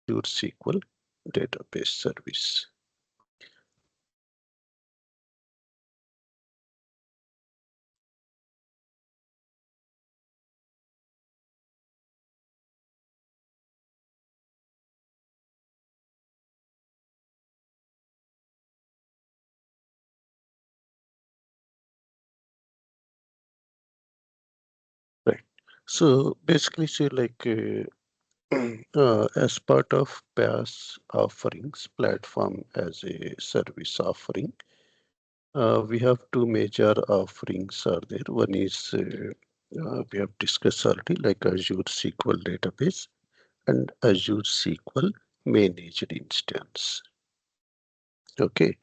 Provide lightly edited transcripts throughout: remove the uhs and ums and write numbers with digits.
Azure SQL Database service. Right. So basically, say like as part of PaaS offerings, platform as a service offering, we have two major offerings are there. One is we have discussed already, like Azure SQL Database and Azure SQL Managed Instance. Okay,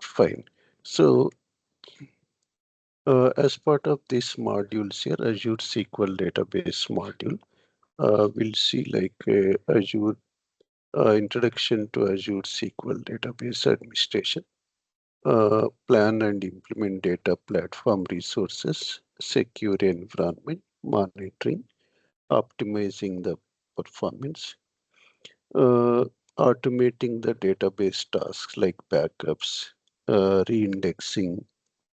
fine. So as part of this modules here, Azure SQL Database module, we'll see like Azure introduction to Azure SQL Database administration, plan and implement data platform resources, secure environment, monitoring, optimizing the performance, uh, automating the database tasks like backups, reindexing,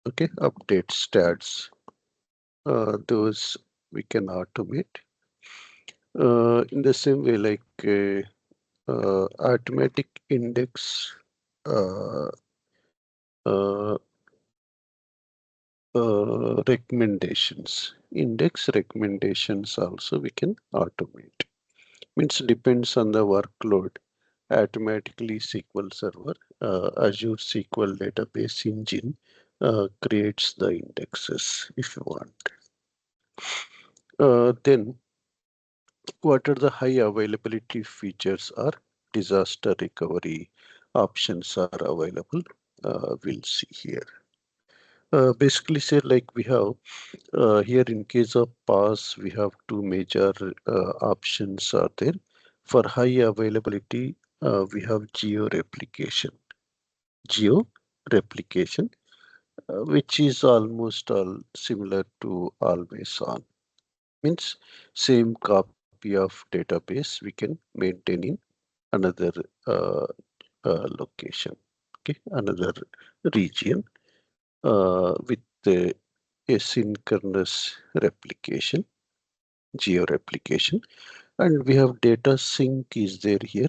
okay, update stats, those we can automate. In the same way, like automatic index uh, uh, recommendations. Index recommendations also we can automate. Means depends on the workload. Automatically SQL Server, Azure SQL Database Engine creates the indexes if you want. Then what are the high availability features or disaster recovery options are available? We'll see here. Basically say like we have here in case of PaaS, we have two major options are there. For high availability, we have geo replication. Geo replication, which is almost all similar to always on. Means same copy of database we can maintain in another uh, location, okay, another region with the asynchronous replication, geo replication, and we have data sync is there here.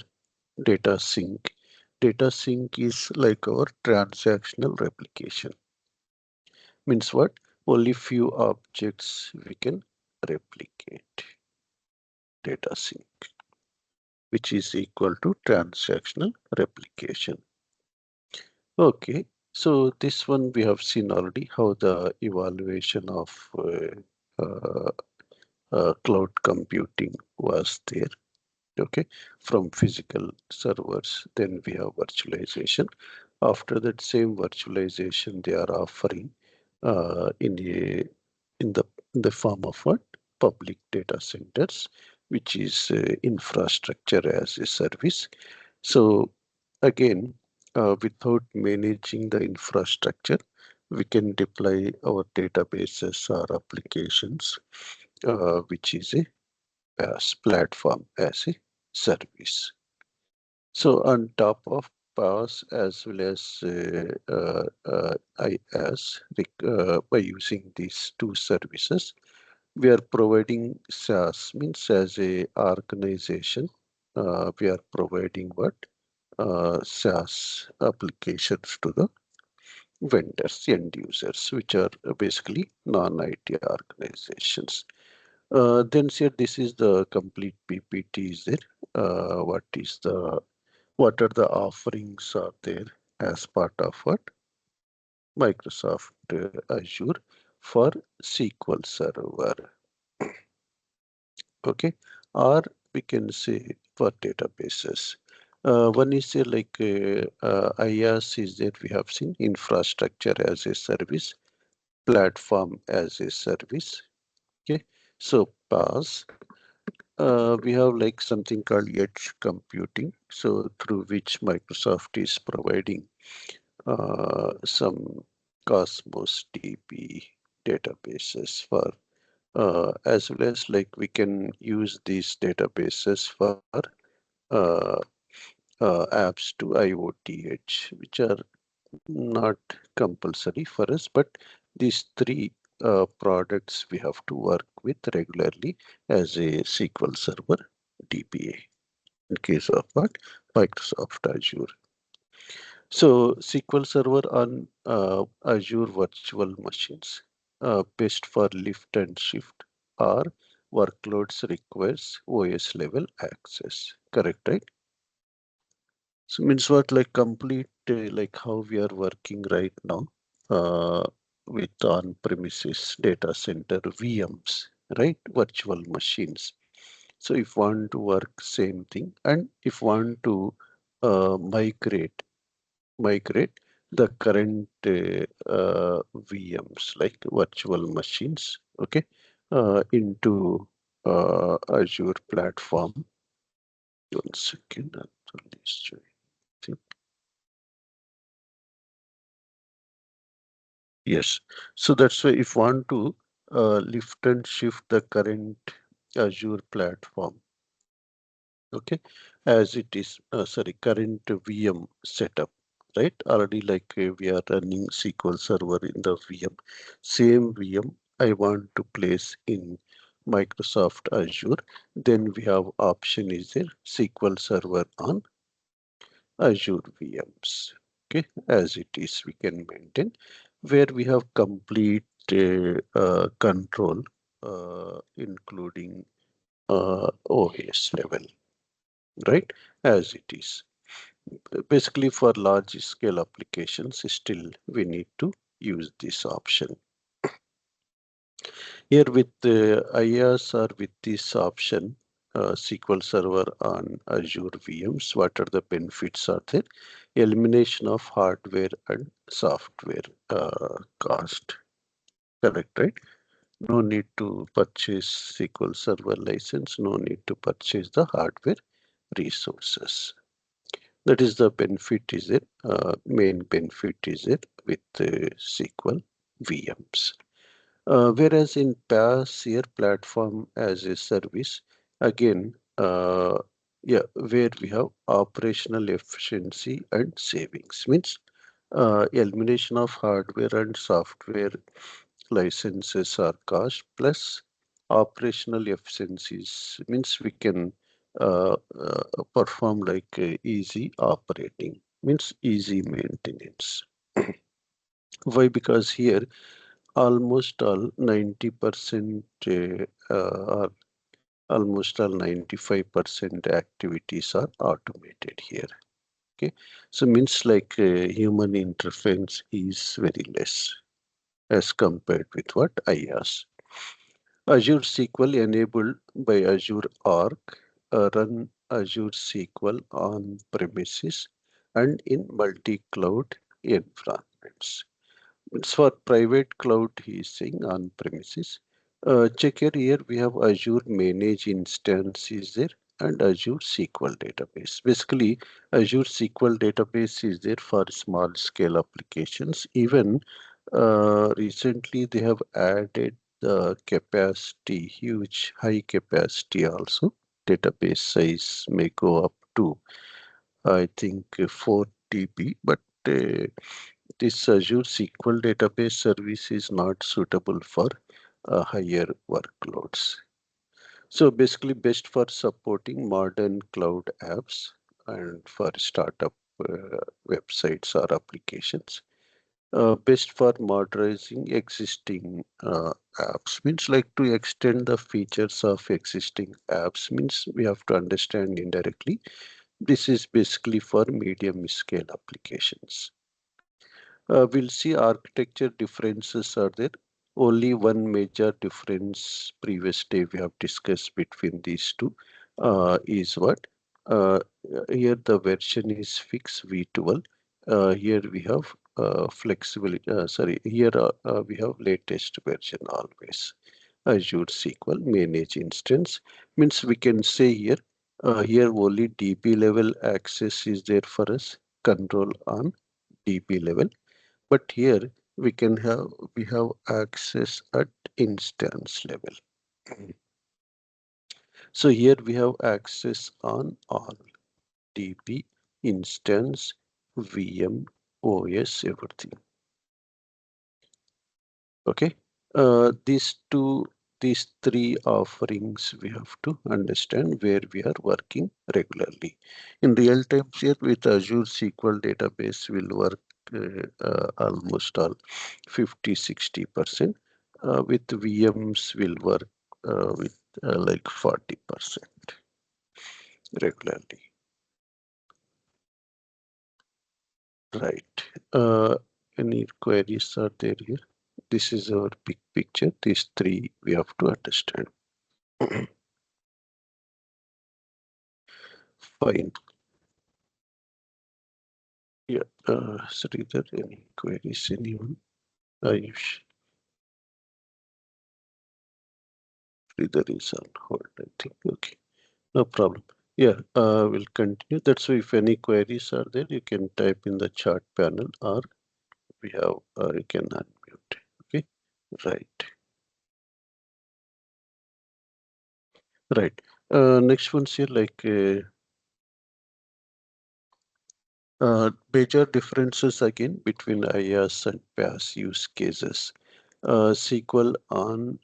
Data sync. Data sync is like our transactional replication. Means what? Only few objects we can replicate. Data sync, which is equal to transactional replication. Okay, so this one we have seen already how the evaluation of uh, cloud computing was there. Okay, from physical servers, then we have virtualization. After that same virtualization, they are offering in a in the form of what public data centers, which is infrastructure as a service. So again, without managing the infrastructure, we can deploy our databases or applications, which is a as platform as a service. So on top of PaaS as well as IaaS, by using these two services, we are providing SaaS, means as a organization, we are providing what SaaS applications to the vendors, end users, which are basically non-IT organizations. Then sir, this is the complete PPT is there. What are the offerings are there as part of what Microsoft Azure for SQL Server. Okay, or we can say for databases. One is like IaaS is that we have seen infrastructure as a service, platform as a service. Okay, so PaaS. We have like something called edge computing, so through which Microsoft is providing some Cosmos DB databases for as well as like we can use these databases for uh, apps to IoTH, which are not compulsory for us, but these three products we have to work with regularly as a SQL Server DBA in case of what? Microsoft Azure. So SQL Server on Azure virtual machines, best for lift and shift or workloads requires OS level access. Correct, right? So means what, like complete like how we are working right now uh, with on-premises data center VMs, right? Virtual machines. So if want to work same thing, and if want to migrate the current VMs like virtual machines, okay, into Azure platform. One second, yes. So that's why if want to lift and shift the current Azure platform, okay, as it is, sorry, current VM setup, right? Already like we are running SQL Server in the VM. Same VM I want to place in Microsoft Azure. Then we have option is there SQL Server on Azure VMs. Okay, as it is, we can maintain where we have complete control, including OS level, right? As it is. Basically, for large scale applications, still we need to use this option. Here with the IaaS or with this option, SQL Server on Azure VMs, what are the benefits are there? Elimination of hardware and software cost. Correct, right? No need to purchase SQL Server license, no need to purchase the hardware resources. That is the benefit is it, main benefit is it with SQL VMs. Whereas in PaaS here platform as a service, again, yeah, where we have operational efficiency and savings means elimination of hardware and software licenses or cost plus operational efficiencies means we can perform like easy operating means easy maintenance. Why? Because here almost all 90% or almost all 95% activities are automated here. Okay, so means like human interference is very less as compared with what I asked. Azure SQL enabled by Azure Arc run Azure SQL on premises and in multi-cloud environments. It's for private cloud, he is saying on premises. Check here, we have Azure Manage Instance is there and Azure SQL Database. Basically, Azure SQL Database is there for small scale applications. Even recently, they have added the capacity, huge high capacity also. Database size may go up to, I think, 4 TB, but this Azure SQL database service is not suitable for higher workloads. So basically best for supporting modern cloud apps and for startup websites or applications. Best for modernizing existing apps means like to extend the features of existing apps means we have to understand indirectly. This is basically for medium scale applications. We'll see architecture differences are there. Only one major difference previous day we have discussed between these two is what? Uh, Here the version is fixed V12. Here we have flexibility. Sorry, here we have latest version always. Azure SQL manage instance means we can say here here only DB level access is there for us. Control on DB level, but here we have access at instance level. So here we have access on all. DB, instance, VM, OS, everything. Okay. These three offerings we have to understand where we are working regularly. In real time here with Azure SQL Database will work almost all 50-60%. With VMs will work with like 40% regularly. Right. Any queries are there here? This is our big picture. These three we have to understand. Fine. Yeah. Sridhar, any queries? Anyone? Ayush. Sridhar is on hold, I think. Okay. No problem. Yeah, we'll continue. That's why if any queries are there, you can type in the chat panel or we have, you can unmute. Okay. Right. Right. Next one's here like major differences again between IaaS and PaaS use cases. SQL on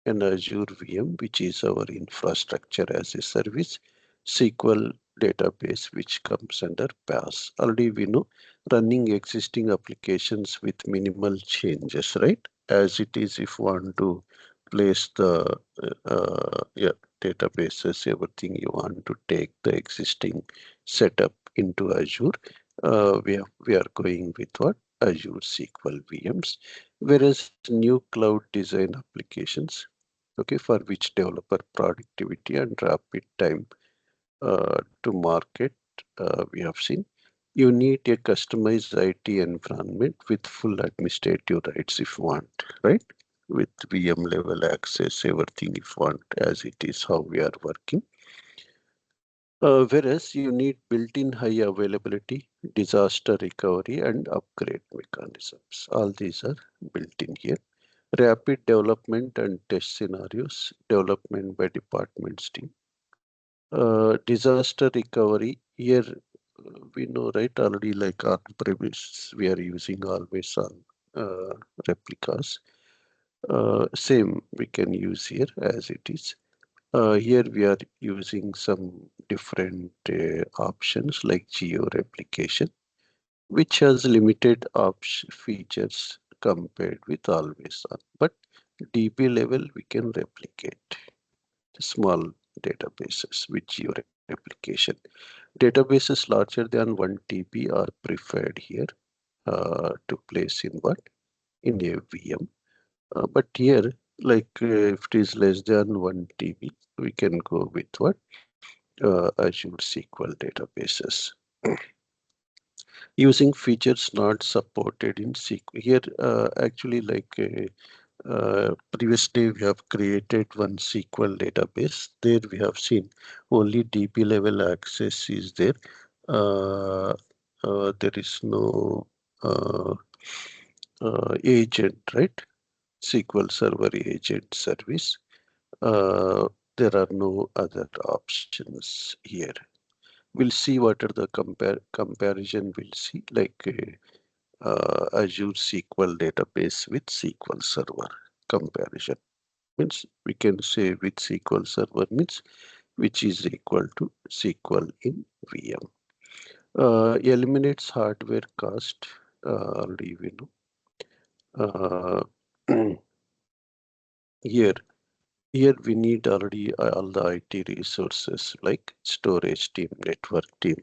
an Azure VM, which is our infrastructure as a service, SQL database, which comes under PaaS. Already we know running existing applications with minimal changes, right? As it is, if want to place the yeah, databases, everything you want to take the existing setup into Azure, we are going with what? Azure SQL VMs, whereas new cloud design applications, okay, for which developer productivity and rapid time to market, we have seen. You need a customized IT environment with full administrative rights if you want, right? With VM level access, everything if you want, as it is how we are working. Whereas you need built-in high availability, disaster recovery, and upgrade mechanisms. All these are built in here. Rapid development and test scenarios, development by departments team. Disaster recovery, here we know, right, already like on premise, we are using always on replicas. Same we can use here as it is. Here we are using some different options like geo replication, which has limited features compared with always on. But DB level we can replicate small databases with geo replication. Databases larger than 1 TB are preferred here to place in what? In a VM. But here, like if it is less than 1 TB, we can go with what? Azure SQL databases. Using features not supported in SQL. Here, actually, like previously, we have created one SQL database. There we have seen only DB level access is there. Uh, there is no agent, right? SQL Server agent service. Uh, there are no other options here. We'll see what are the comparison. We'll see like Azure SQL database with SQL Server comparison. Means we can say with SQL Server means which is equal to SQL in VM. Eliminates hardware cost. Already we know. Here, here we need already all the IT resources like storage team, network team,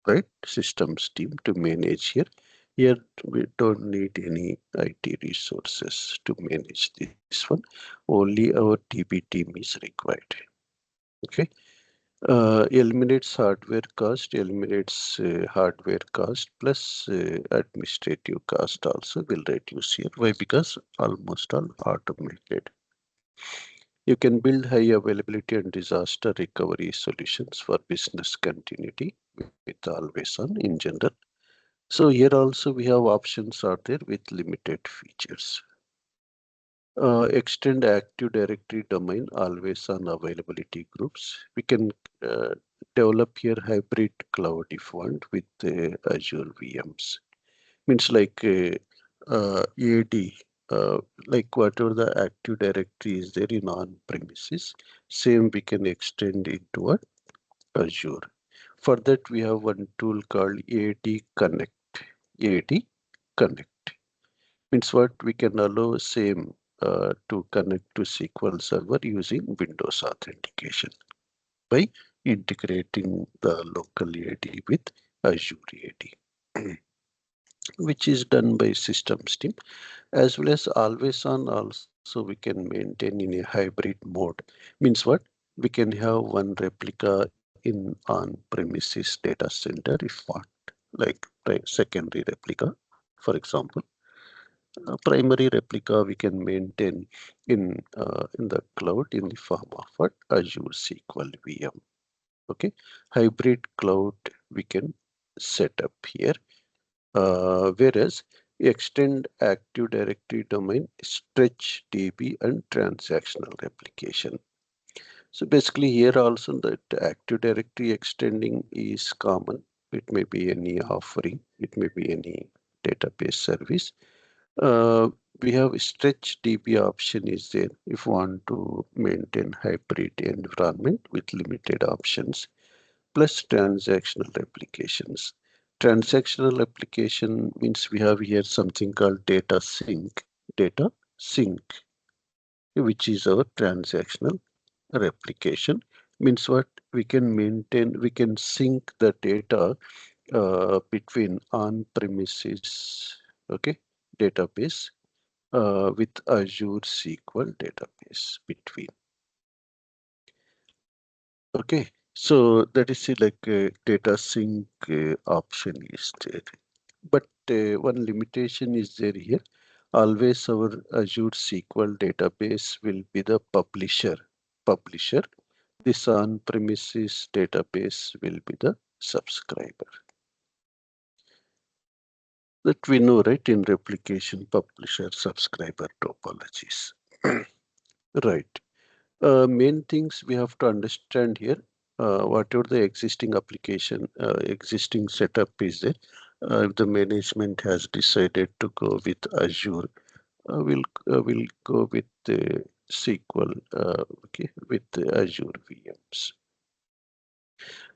right? Systems team to manage here. Here we don't need any IT resources to manage this one. Only our DB team is required. Okay. Eliminates hardware cost, eliminates hardware cost plus administrative cost also will reduce here. Why? Because almost all automated. You can build high availability and disaster recovery solutions for business continuity with always on in general. So here also we have options are there with limited features. Extend Active Directory domain always on availability groups. We can develop here hybrid cloud if want with Azure VMs. Means like AD, like whatever the Active Directory is there in on-premises, same we can extend into a Azure. For that, we have one tool called AD Connect. AD Connect means what we can allow same to connect to SQL Server using Windows authentication by integrating the local AD with Azure AD, which is done by systems team as well as always on. Also, we can maintain in a hybrid mode. Means what? We can have one replica in on-premises data center if want, like secondary replica, for example. Primary replica we can maintain in the cloud in the form of what? Azure SQL VM. Okay, hybrid cloud we can set up here. Whereas extend Active Directory domain, stretch DB, and transactional replication. So basically here also that Active Directory extending is common. It may be any offering, it may be any database service. Uh, we have stretch DB option is there if you want to maintain hybrid environment with limited options plus transactional applications. Transactional application means we have here something called data sync, which is our transactional replication. Means what we can maintain, we can sync the data between on-premises, okay, database with Azure SQL database between. Okay, so that is like data sync option is there. But one limitation is there here. Always our Azure SQL database will be the publisher. Publisher. This on-premises database will be the subscriber. That we know, right, in replication, publisher, subscriber topologies. Right. Main things we have to understand here, whatever the existing application, existing setup is there, if the management has decided to go with Azure, we'll go with the SQL, okay, with the Azure VMs.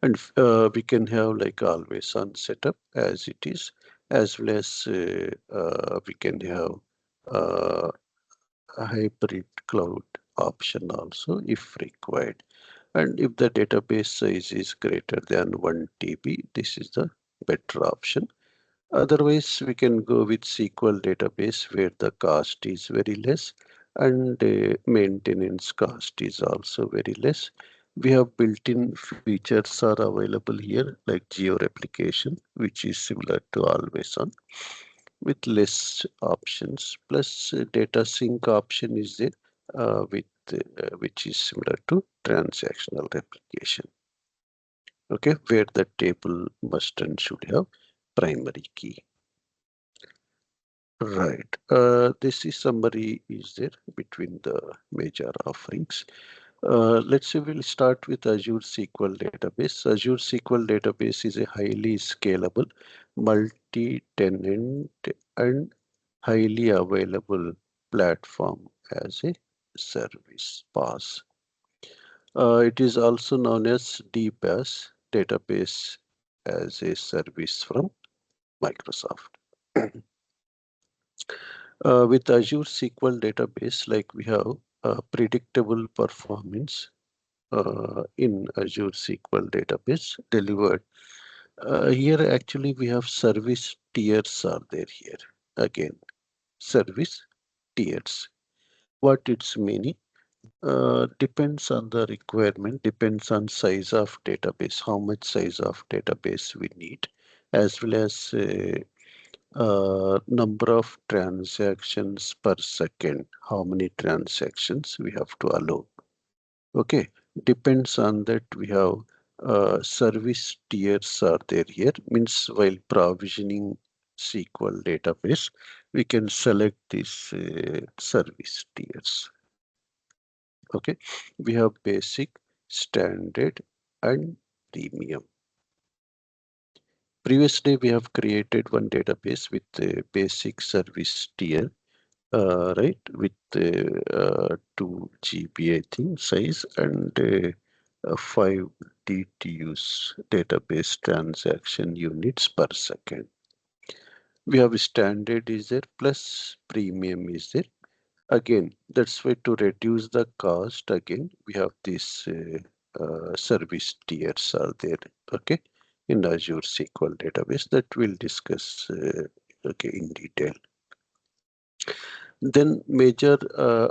And we can have like always on setup as it is, as well as we can have uh, a hybrid cloud option also if required. And if the database size is greater than 1 TB, this is the better option. Otherwise, we can go with SQL database where the cost is very less and maintenance cost is also very less. We have built-in features are available here like geo replication, which is similar to always on with less options. Plus data sync option is there with which is similar to transactional replication. Okay, where the table must and should have primary key. Right. This is summary is there between the major offerings. Let's say we'll start with Azure SQL Database. Azure SQL Database is a highly scalable, multi-tenant and highly available platform as a service PaaS. It is also known as DPaaS, Database as a Service from Microsoft. With Azure SQL Database, like we have predictable performance in Azure SQL Database delivered. Here actually we have service tiers are there here. Again, service tiers. What it's meaning depends on the requirement, depends on size of database, how much size of database we need, as well as number of transactions per second, how many transactions we have to allow. Okay, depends on that we have service tiers are there here. Means while provisioning SQL database, we can select these service tiers. Okay, we have basic, standard, and premium. Previously, we have created one database with a basic service tier, right, with 2 GB, I think, size and 5 DTUs, database transaction units per second. We have standard is there plus premium is there. Again, that's why to reduce the cost, again, we have this service tiers are there, okay, in Azure SQL database that we'll discuss okay, in detail. Then major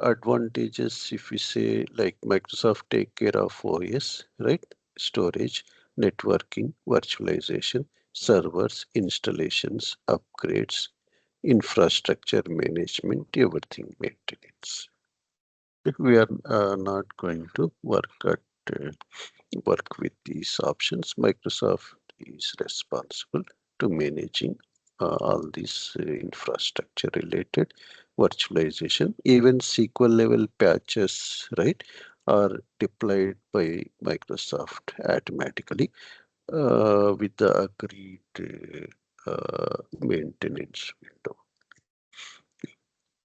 advantages, if we say like Microsoft take care of OS, right? Storage, networking, virtualization, servers, installations, upgrades, infrastructure management, everything maintenance. We are not going to uh, work with these options. Microsoft is responsible to managing all these infrastructure related virtualization. Even SQL level patches, right, are deployed by Microsoft automatically with the agreed maintenance window.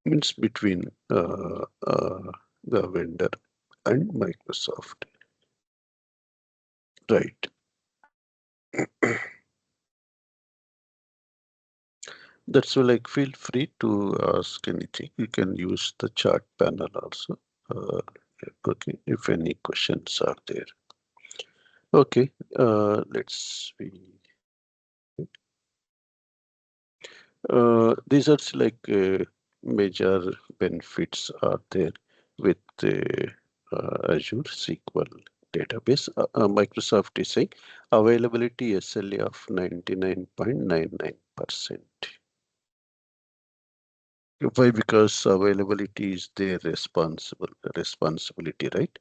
Means between the vendor and Microsoft, right? That's why, like, feel free to ask anything. You can use the chat panel also. Uh, okay, if any questions are there. Okay, let's see. These are like major benefits are there with Azure SQL database. Microsoft is saying availability SLA of 99.99%. Why? Because availability is their responsibility, right?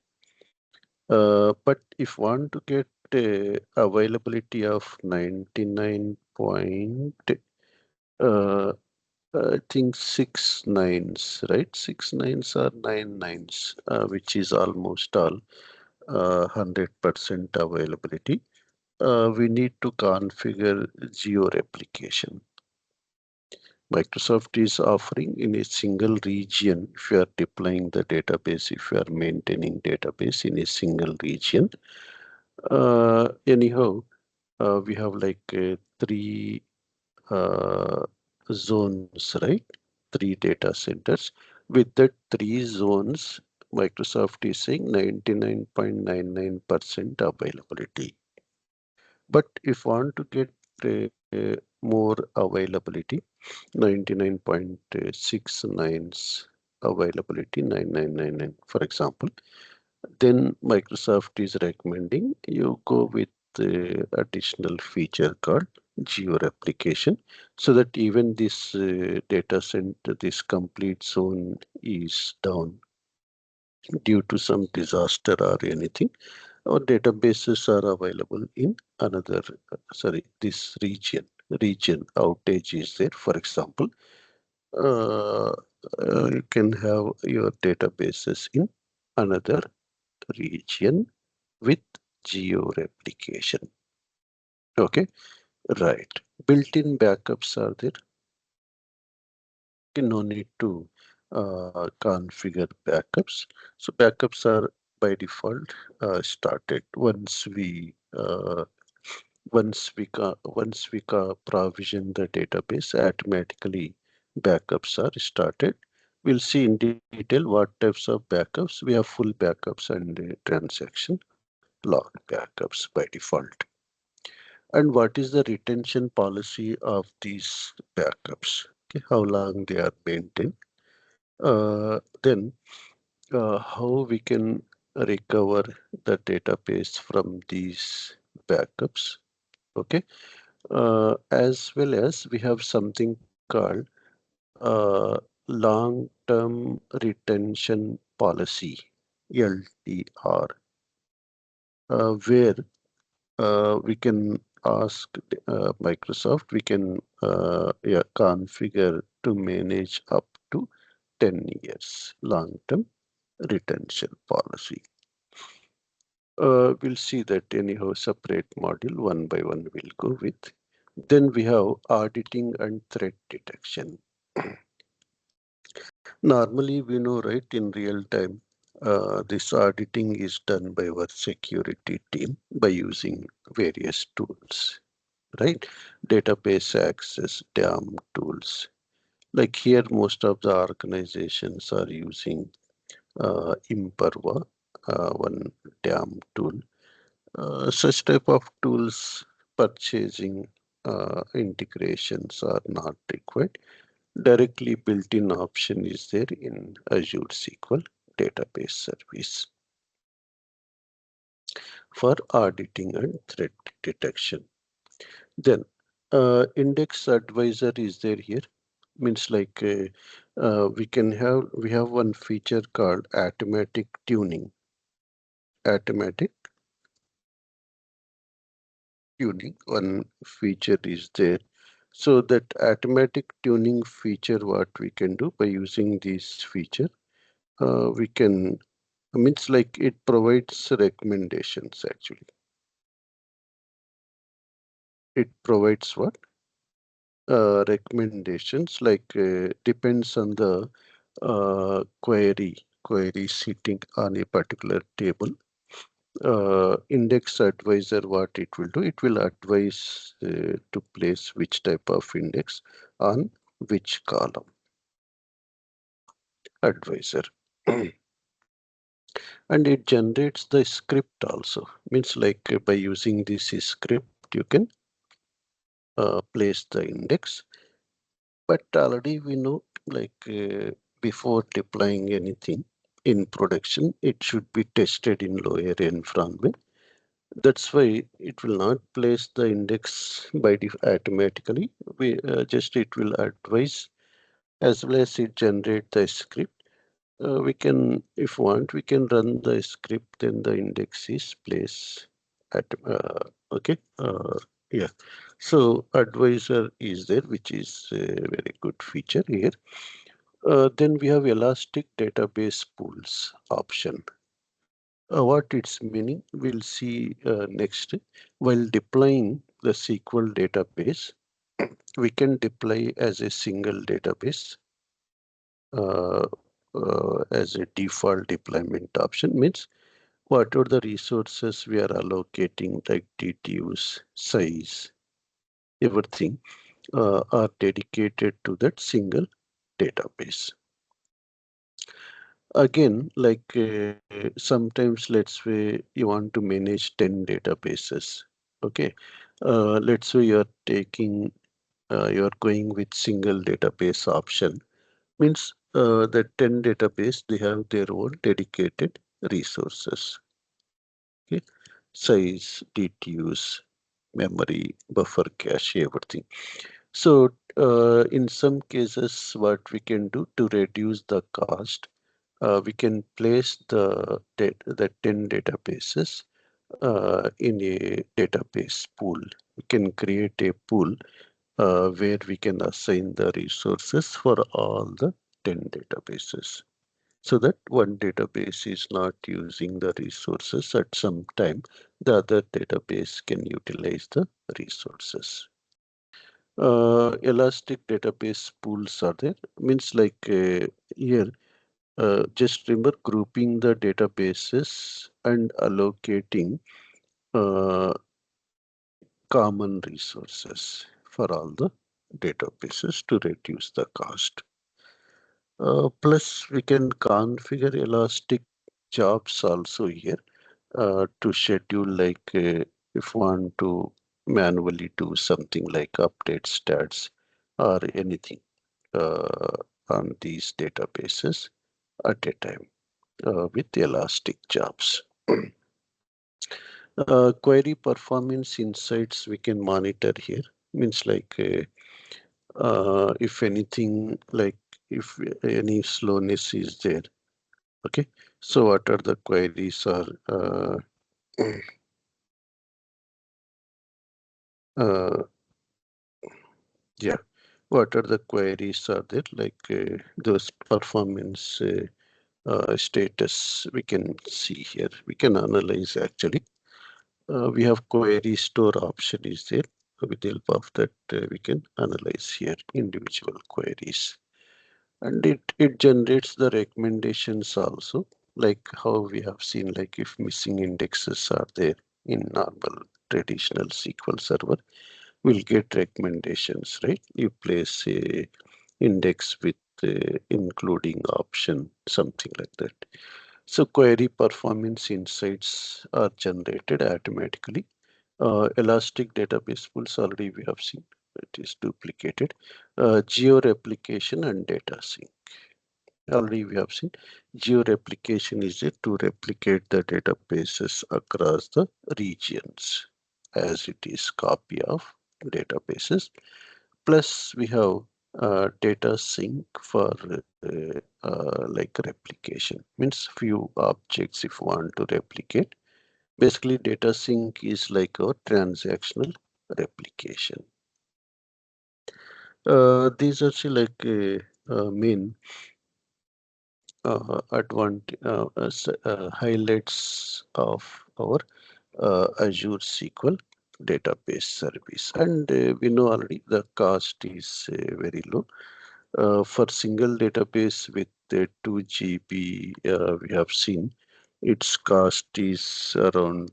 But if want to get availability of 99 point, uh, I think 6 nines, right? 6 nines or 9 nines, which is almost all 100% availability. We need to configure geo replication. Microsoft is offering in a single region. If you are deploying the database, if you are maintaining database in a single region, anyhow, we have like three uh, zones, right? Three data centers. With that three zones, Microsoft is saying 99.99% availability. But if want to get more availability, 99.69 availability, 9999, for example, then Microsoft is recommending you go with additional feature called geo replication, so that even this data center, this complete zone is down due to some disaster or anything, our databases are available in another, sorry, this region outage is there. For example, uh, you can have your databases in another region with geo replication. Okay, right. Built-in backups are there. No need to configure backups. So backups are by default started once we provision the database, automatically backups are started. We'll see in detail what types of backups. We have full backups and transaction log backups by default. And what is the retention policy of these backups? Okay, how long they are maintained. Then how we can recover the database from these backups. Okay, as well as we have something called uh, long-term retention policy, LTR, where we can ask Microsoft, we can yeah, configure to manage up to 10 years long-term retention policy. We'll see that anyhow separate module one by one we'll go with. Then we have auditing and threat detection. Normally, we know, right, in real time, this auditing is done by our security team by using various tools, right? Database access, DAM tools. Like here, most of the organizations are using Imperva, one DAM tool. Such type of tools purchasing integrations are not required. Directly built-in option is there in Azure SQL Database service for auditing and threat detection. Then index advisor is there here. Means like we have one feature called automatic tuning. Automatic tuning, one feature is there. So that automatic tuning feature, what we can do by using this feature, we can means like it provides recommendations actually. It provides what? Recommendations like depends on the query sitting on a particular table. Index advisor, what it will do, it will advise to place which type of index on which column. Advisor. And it generates the script also. Means like by using this script, you can place the index. But already we know, like before deploying anything in production, it should be tested in lower environment. That's why it will not place the index by automatically. We just it will advise as well as it generate the script. We can, if want, we can run the script. Then the index is placed at okay. Yeah. So advisor is there, which is a very good feature here. Then we have elastic database pools option. What its meaning, we'll see next. While deploying the SQL database, we can deploy as a single database uh, as a default deployment option. Means whatever the resources we are allocating, like DTUs, size, everything are dedicated to that single database. Again, like sometimes let's say you want to manage 10 databases. Okay. Let's say you're going with single database option. Means the 10 database, they have their own dedicated resources. Okay. Size, DTUs, memory, buffer cache, everything. So in some cases, what we can do to reduce the cost, we can place the 10 databases in a database pool. We can create a pool where we can assign the resources for all the 10 databases. So that one database is not using the resources at some time, the other database can utilize the resources. Elastic database pools are there. Means like here, just remember grouping the databases and allocating uh, common resources for all the databases to reduce the cost. Plus, we can configure elastic jobs also here to schedule, like if want to manually do something like update stats or anything uh, on these databases at a time with elastic jobs. Query performance insights we can monitor here. Means like if anything, like if any slowness is there. Okay, so what are the queries are uh, yeah, what are the queries are there, like those performance status we can see here. We can analyze actually. We have query store option is there. With the help of that, we can analyze here individual queries. And it generates the recommendations also, like how we have seen, like if missing indexes are there in normal traditional SQL server, we'll get recommendations, right? You place a index with including option, something like that. So query performance insights are generated automatically. Elastic database pools already we have seen, it is duplicated. Geo replication and data sync. Already we have seen geo replication is it to replicate the databases across the regions as it is copy of databases. Plus we have data sync for like replication. Means few objects if you want to replicate. Basically data sync is like a transactional replication. These are like main highlights of our Azure SQL database service. And we know already the cost is very low. For single database with 2 GB, we have seen its cost is around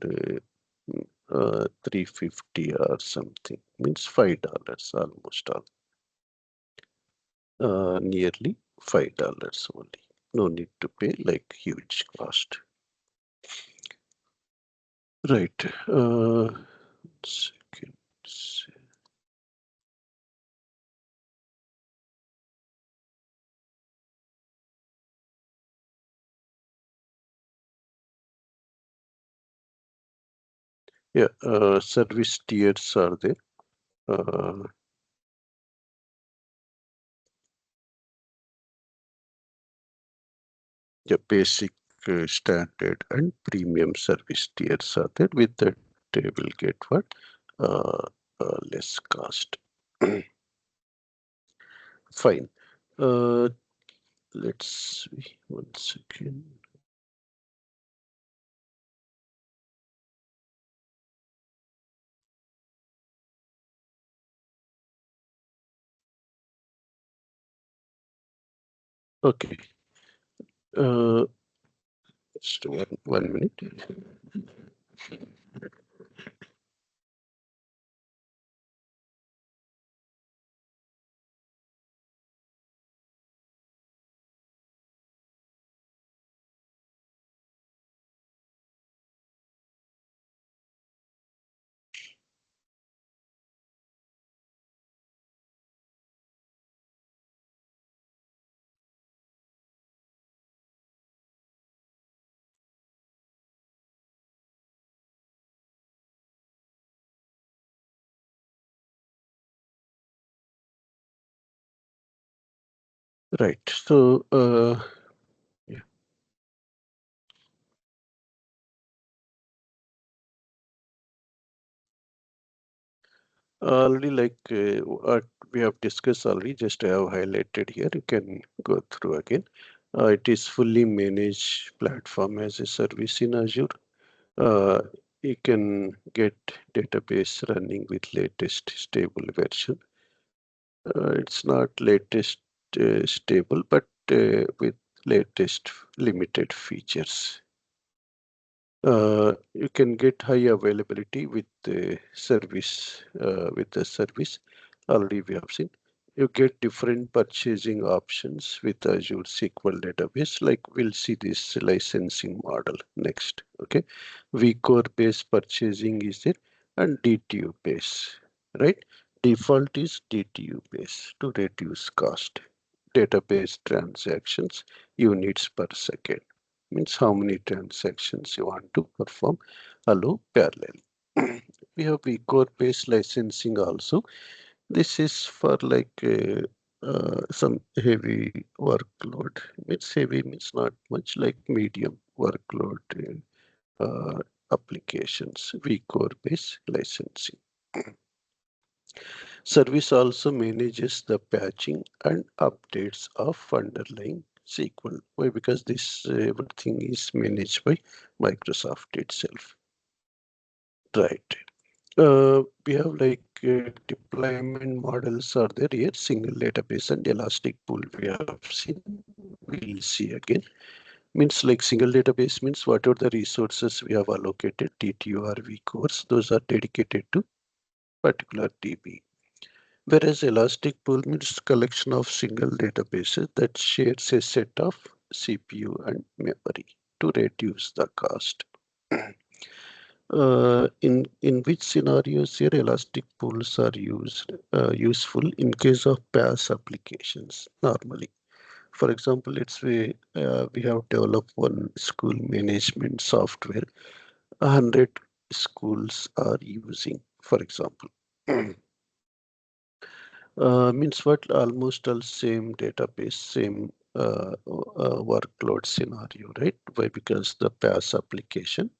350 or something, means $5 almost all, nearly $5 only. No need to pay like huge cost. Right. Second. Yeah, service tiers are there. Uh, the basic, standard, and premium service tiers are there. With that, they will get what? Uh, less cost. Fine. Uh, let's see. One second. Okay. Uh, just one minute. Right. So, yeah. Already like what we have discussed already, just I have highlighted here. You can go through again. It is fully managed platform as a service in Azure. Uh, you can get database running with latest stable version. It's not latest stable, but with latest limited features. You can get high availability with the service. With the service, already we have seen. You get different purchasing options with Azure SQL Database. Like we'll see this licensing model next. Okay, vCore based purchasing is there, and DTU base. Right, default is DTU base to reduce cost. Database transactions units per second means how many transactions you want to perform. Allow parallel. We have core based licensing also. This is for like some heavy workload. It's heavy means not much, like medium workload applications. Core based licensing. Service also manages the patching and updates of underlying SQL. Why? Because this everything is managed by Microsoft itself. Right. We have like deployment models are there here, single database and elastic pool we have seen. We'll see again. Means like single database means whatever the resources we have allocated, TTU or vCores, those are dedicated to particular DB. Whereas elastic pool means collection of single databases that shares a set of CPU and memory to reduce the cost. In which scenarios here elastic pools are useful in case of PaaS applications normally. For example, we have developed one school management software 100 schools are using, for example. Means what? Almost all same database, same workload scenario, right? Why? Because the PaaS application.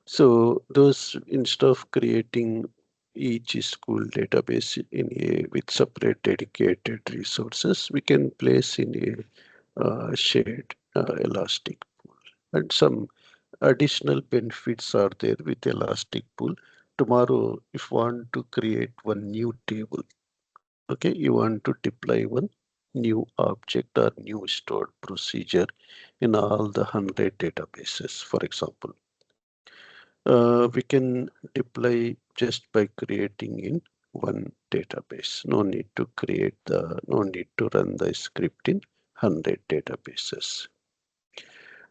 So those instead of creating each school database in a with separate dedicated resources, we can place in a shared elastic pool. And some additional benefits are there with elastic pool. Tomorrow, if you want to create one new table, okay, you want to deploy one new object or new stored procedure in all the 100 databases, for example. We can deploy just by creating in one database. No need to run the script in 100 databases.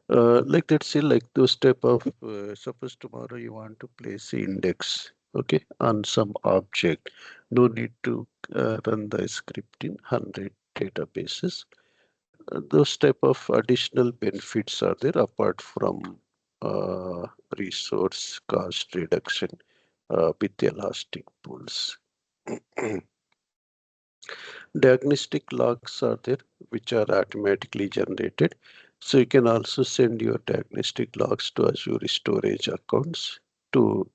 Like let's say like those type of, suppose tomorrow you want to place index, okay, on some object. No need to run the script in 100 databases. Those type of additional benefits are there apart from uh, resource cost reduction with elastic pools. Diagnostic logs are there which are automatically generated. So you can also send your diagnostic logs to Azure storage accounts to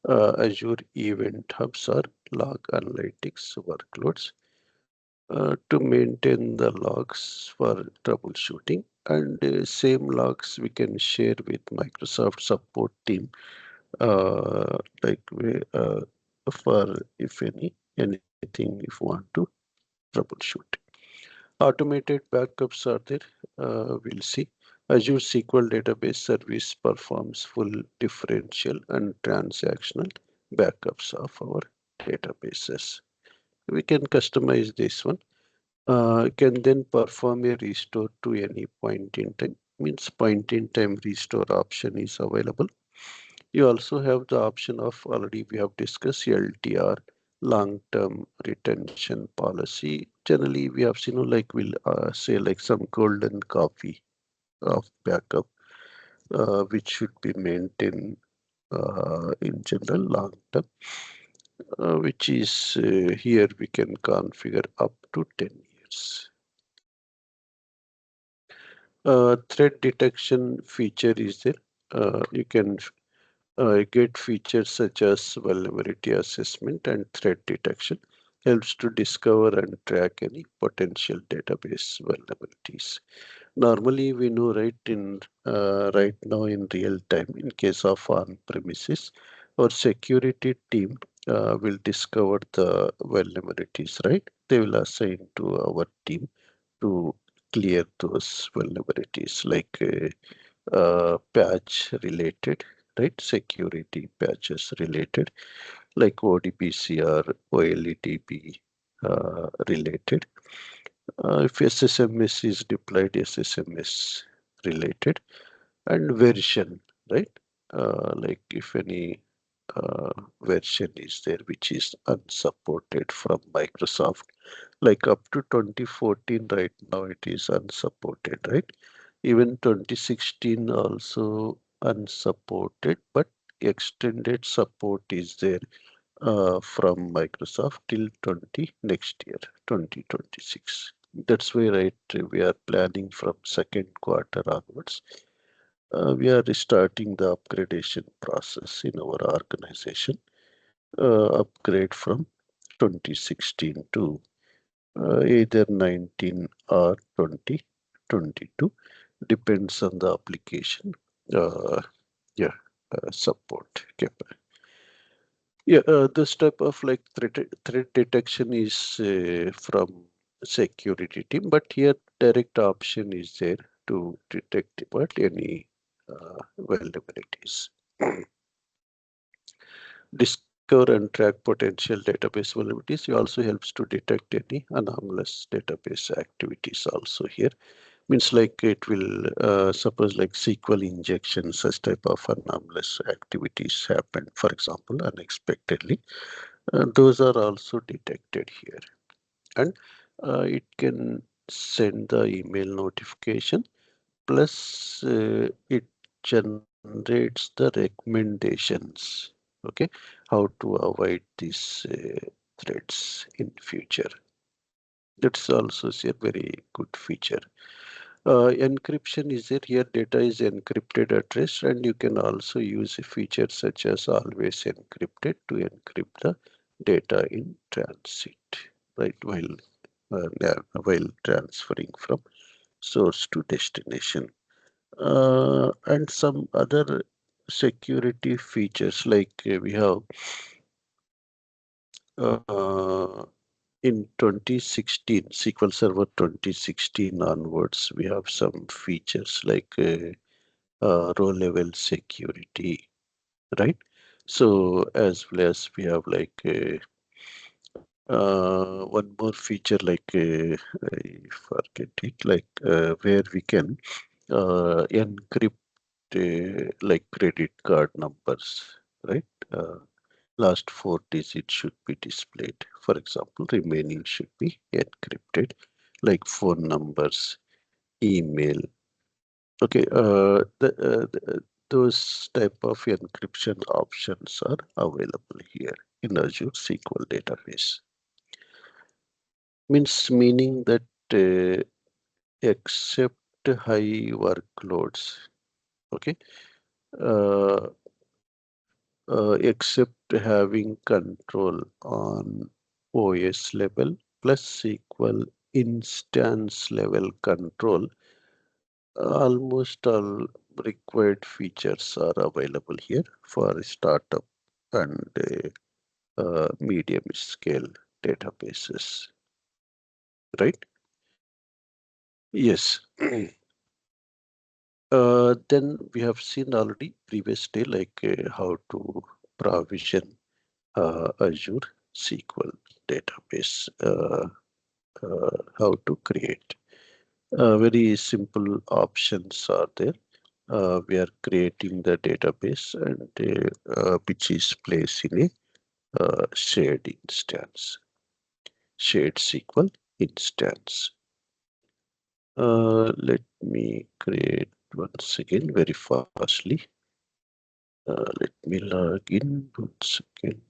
Azure event hubs or log analytics workloads to maintain the logs for troubleshooting. And same logs we can share with Microsoft support team, like for if anything if you want to troubleshoot. Automated backups are there. We'll see. Azure SQL Database Service performs full differential and transactional backups of our databases. We can customize this one. Can then perform a restore to any point in time. Means point in time restore option is available. You also have the option of already we have discussed LTR, long-term retention policy. Generally, we have seen like we'll say like some golden copy of backup, which should be maintained in general long term, which is here we can configure up to 10 years. Threat detection feature is there. You can get features such as vulnerability assessment and threat detection helps to discover and track any potential database vulnerabilities. Normally, we know right now in real time, in case of on-premises, our security team will discover the vulnerabilities, right? They will assign to our team to clear those vulnerabilities like patch related, right? Security patches related, like ODPC or OLEDP related. If SSMS is deployed, SSMS related, and version, right? Like if any uh, version is there which is unsupported from Microsoft, like up to 2014 right now it is unsupported, right? Even 2016 also unsupported, but extended support is there from Microsoft till 20 next year, 2026. That's why right we are planning from second quarter onwards. We are restarting the upgradation process in our organization. Upgrade from 2016 to either 19 or 20 22, depends on the application. Uh, yeah, support. Yeah, this type of like threat detection is from security team, but here direct option is there to detect what any vulnerabilities. Discover and track potential database vulnerabilities. It also helps to detect any anomalous database activities also here. Means like it will suppose like SQL injection, such type of anomalous activities happen, for example, unexpectedly. Those are also detected here. And it can send the email notification, plus it generates the recommendations, okay, how to avoid these threats in future. That's also a very good feature. Encryption is there. Here data is encrypted at rest, and you can also use a feature such as always encrypted to encrypt the data in transit, right, while transferring from source to destination. And some other security features like we have uh, in 2016, SQL Server 2016 onwards, we have some features like row level security, right? So as well as we have like one more feature like I forget it, like where we can encrypt like credit card numbers, right? Uh, Last four digits should be displayed. For example, remaining should be encrypted, like phone numbers, email. Okay, those type of encryption options are available here in Azure SQL database. Meaning that uh, except high workloads, okay, uh, except having control on OS level plus SQL instance level control, almost all required features are available here for startup and medium scale databases, right? Yes. Then we have seen already previous day like how to provision Azure SQL database, how to create. Very simple options are there. We are creating the database and which is placed in a shared instance, shared SQL instance. Let me create once again very fastly. Let me log in once again.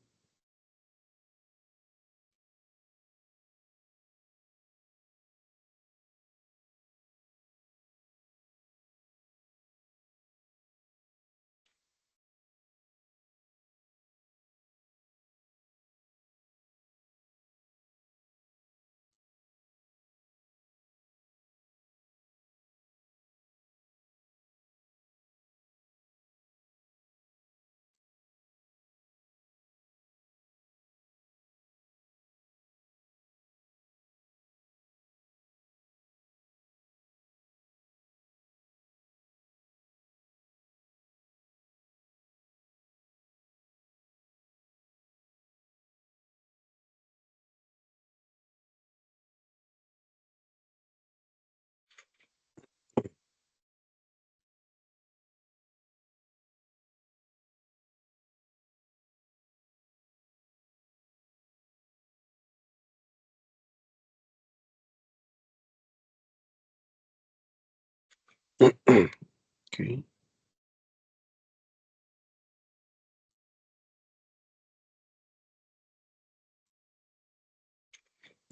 Okay,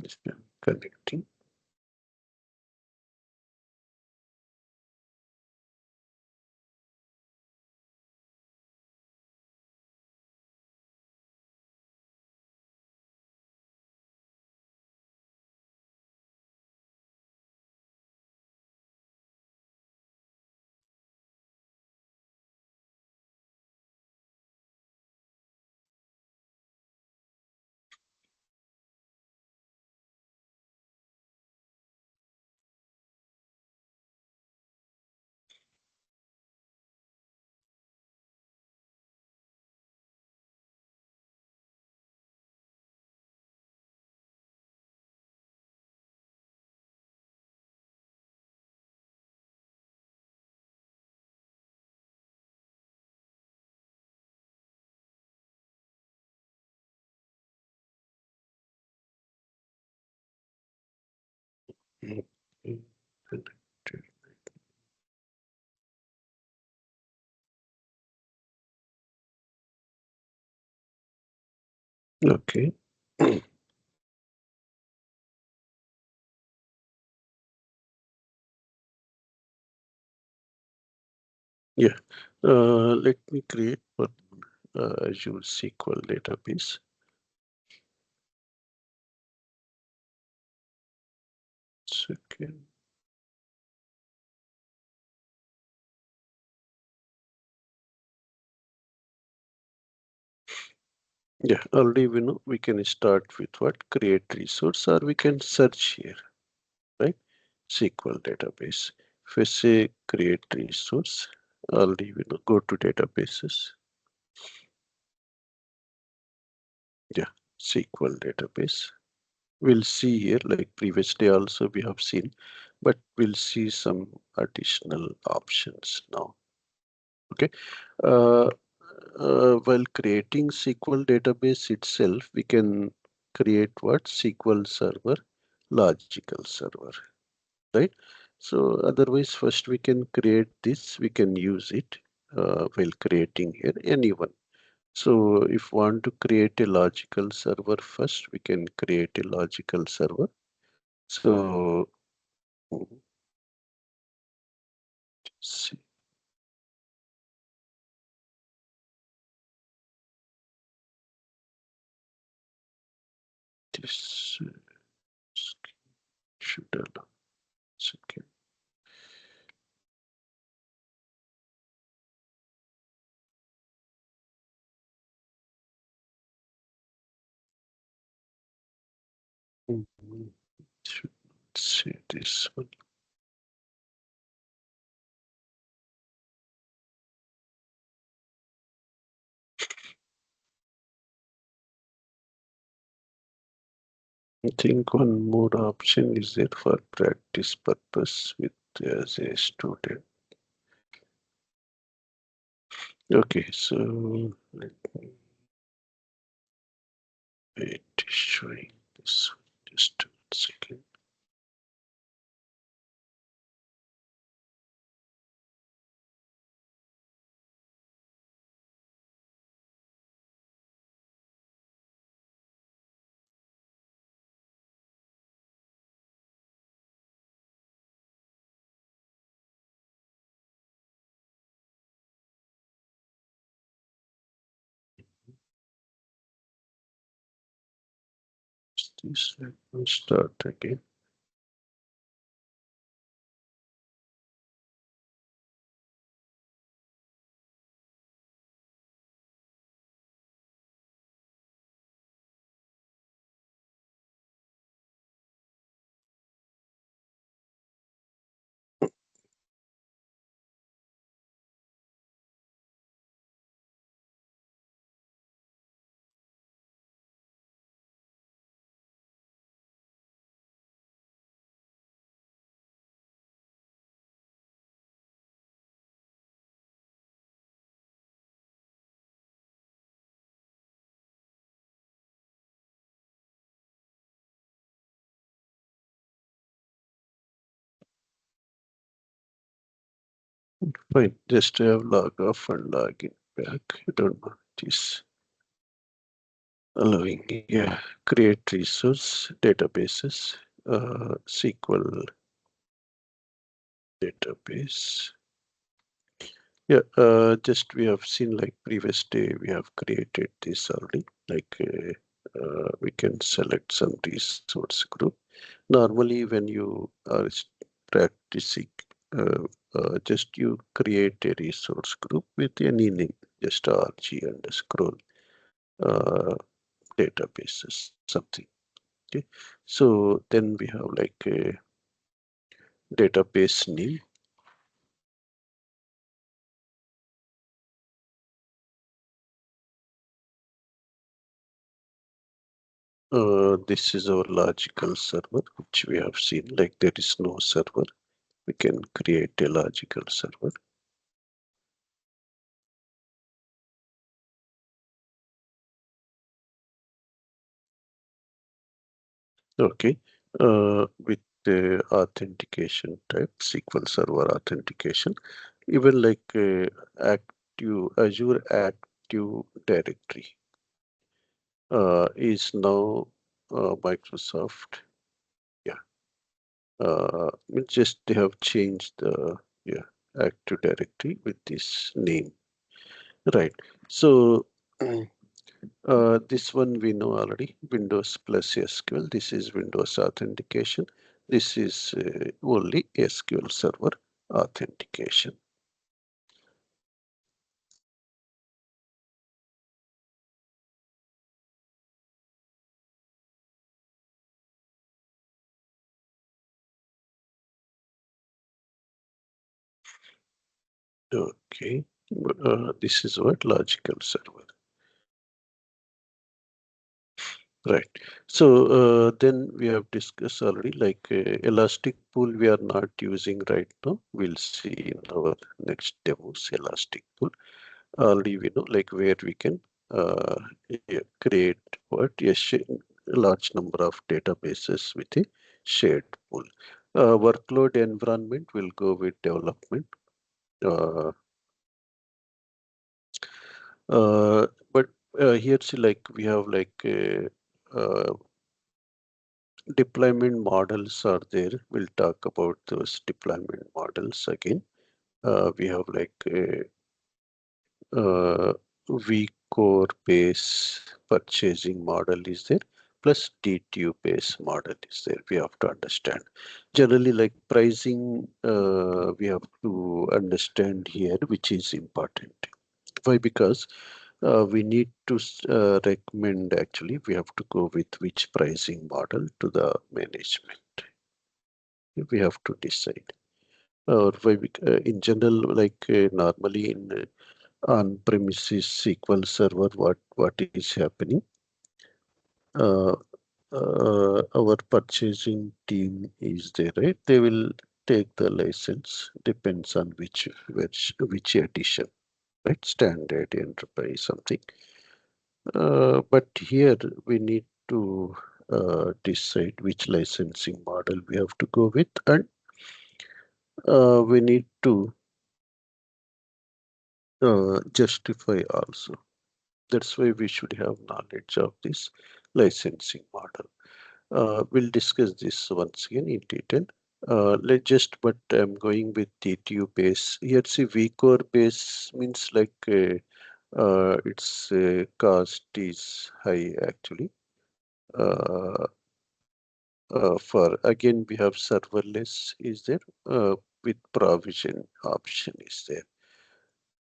just connecting. Okay. Okay. Yeah. Let me create one Azure SQL database. Second. Yeah, already we know we can start with what? Create resource, or we can search here, right? SQL database. If we say create resource, already we know go to databases. Yeah, SQL database. We'll see here, like previously also we have seen, but we'll see some additional options now. Okay. Uh, while creating SQL database itself, we can create what? SQL server, logical server, right? So otherwise, first we can create this, we can use it while creating here anyone. So if want to create a logical server first, we can create a logical server. So see this should allow. Second. Should say this one. I think one more option is there for practice purpose with as a student. Okay, so let me wait showing this one. Just a second. This let me start again. Fine, just have log off and log in back. I don't know. It is allowing, yeah, create resource databases, SQL database. Yeah, just we have seen like previous day we have created this already. Like we can select some resource group. Normally, when you are practicing, uh, just you create a resource group with any name, just RG underscore uh, databases, something. Okay, so then we have like a database name. This is our logical server, which we have seen. Like there is no server, we can create a logical server. Okay, with the authentication type, SQL Server authentication, even like Azure Active Directory is now Microsoft. Yeah, just they have changed the yeah Active Directory with this name, right? So this one we know already, Windows plus SQL. This is Windows authentication. This is only SQL Server authentication. Okay, this is what logical server, right? So then we have discussed already like elastic pool we are not using right now. We'll see in our next demos elastic pool. Already we know like where we can uh, create what a large number of databases with a shared pool. Workload environment will go with development. Uh, but here see like we have like deployment models are there. We'll talk about those deployment models again. We have like vCore base purchasing model is there, plus DTU base model is there. We have to understand. Generally, like pricing, we have to understand here, which is important. Why? Because we need to recommend actually, we have to go with which pricing model to the management. We have to decide. Or in general, like normally in on-premises SQL Server, what is happening? Uh, our purchasing team is there, right? They will take the license, depends on which edition, right? Standard, enterprise, something. But here we need to decide which licensing model we have to go with, and we need to justify also. That's why we should have knowledge of this licensing model. We'll discuss this once again in detail. But I'm going with TTU base. Here, see, vCore base means like its cost is high actually. Uh, for again, we have serverless is there with provision option is there.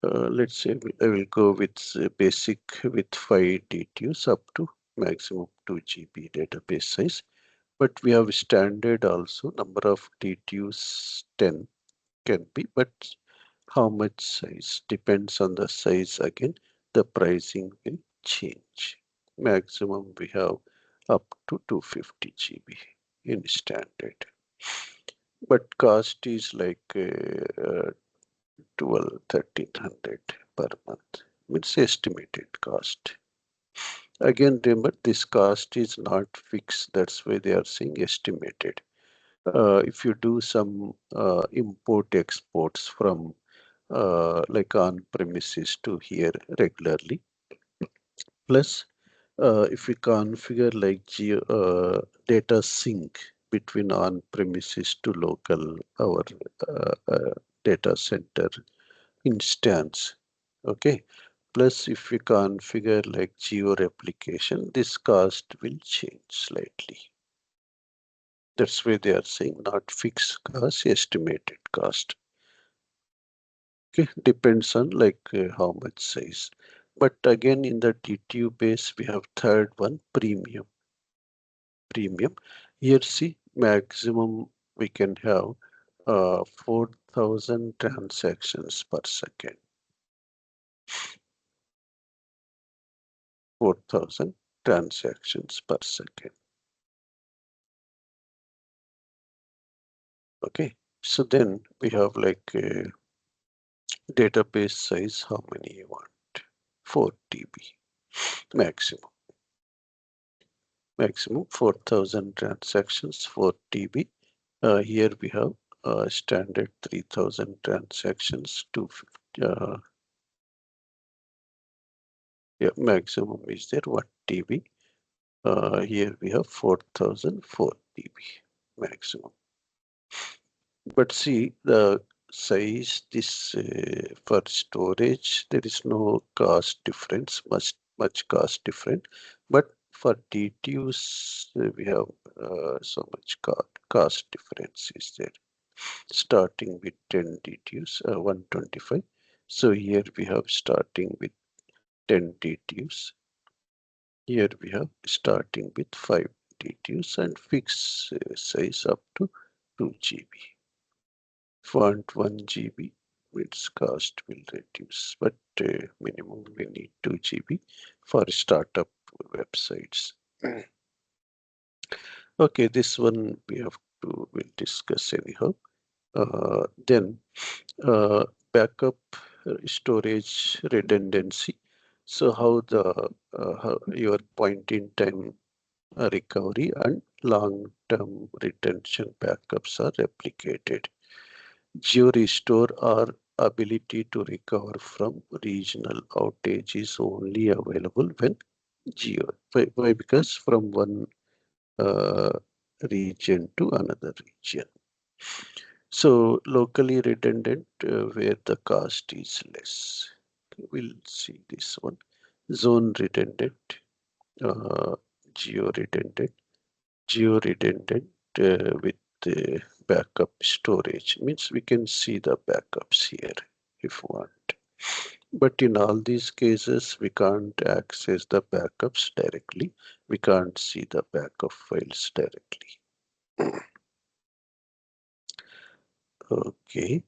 Let's say I will go with basic with 5 DTUs up to maximum 2 GB database size. But we have standard also number of DTUs 10 can be, but how much size depends on the size again. The pricing will change. Maximum we have up to 250 GB in standard. But cost is like 12, 1300 per month. It's estimated cost. Again, remember this cost is not fixed. That's why they are saying estimated. If you do some import exports from like on premises to here regularly, plus if we configure like data sync between on premises to local our data center instance, okay. Plus, if we configure like geo replication, this cost will change slightly. That's why they are saying not fixed cost, estimated cost. Okay, depends on like how much size. But again, in the TTU base, we have third one, premium. Premium. Here, see, maximum we can have 4,000 transactions per second. 4,000 transactions per second. Okay, so then we have like database size, how many you want? 4 TB maximum. Maximum 4,000 transactions, 4 TB. Here we have standard 3000 transactions to yeah, maximum is there 1 TB. Here we have 4004 TB maximum. But see the size this for storage there is no cost difference, much cost different. But for DTUs we have so much cost difference is there. Starting with 10 DTUs, 125. So here we have starting with 10 DTUs. Here we have starting with 5 DTUs and fixed size up to 2 GB. Font 1 GB, its cost will reduce, but minimum we need 2 GB for startup websites. Okay, this one we have to will discuss anyhow. Then backup storage redundancy. So how your point in time recovery and long-term retention backups are replicated. Geo restore our ability to recover from regional outage is only available when geo. Why? Because from one uh, region to another region. So locally redundant where the cost is less. We'll see this one. Zone redundant, uh, geo redundant, geo redundant with backup storage means we can see the backups here if want. But in all these cases, we can't access the backups directly. We can't see the backup files directly. Okay.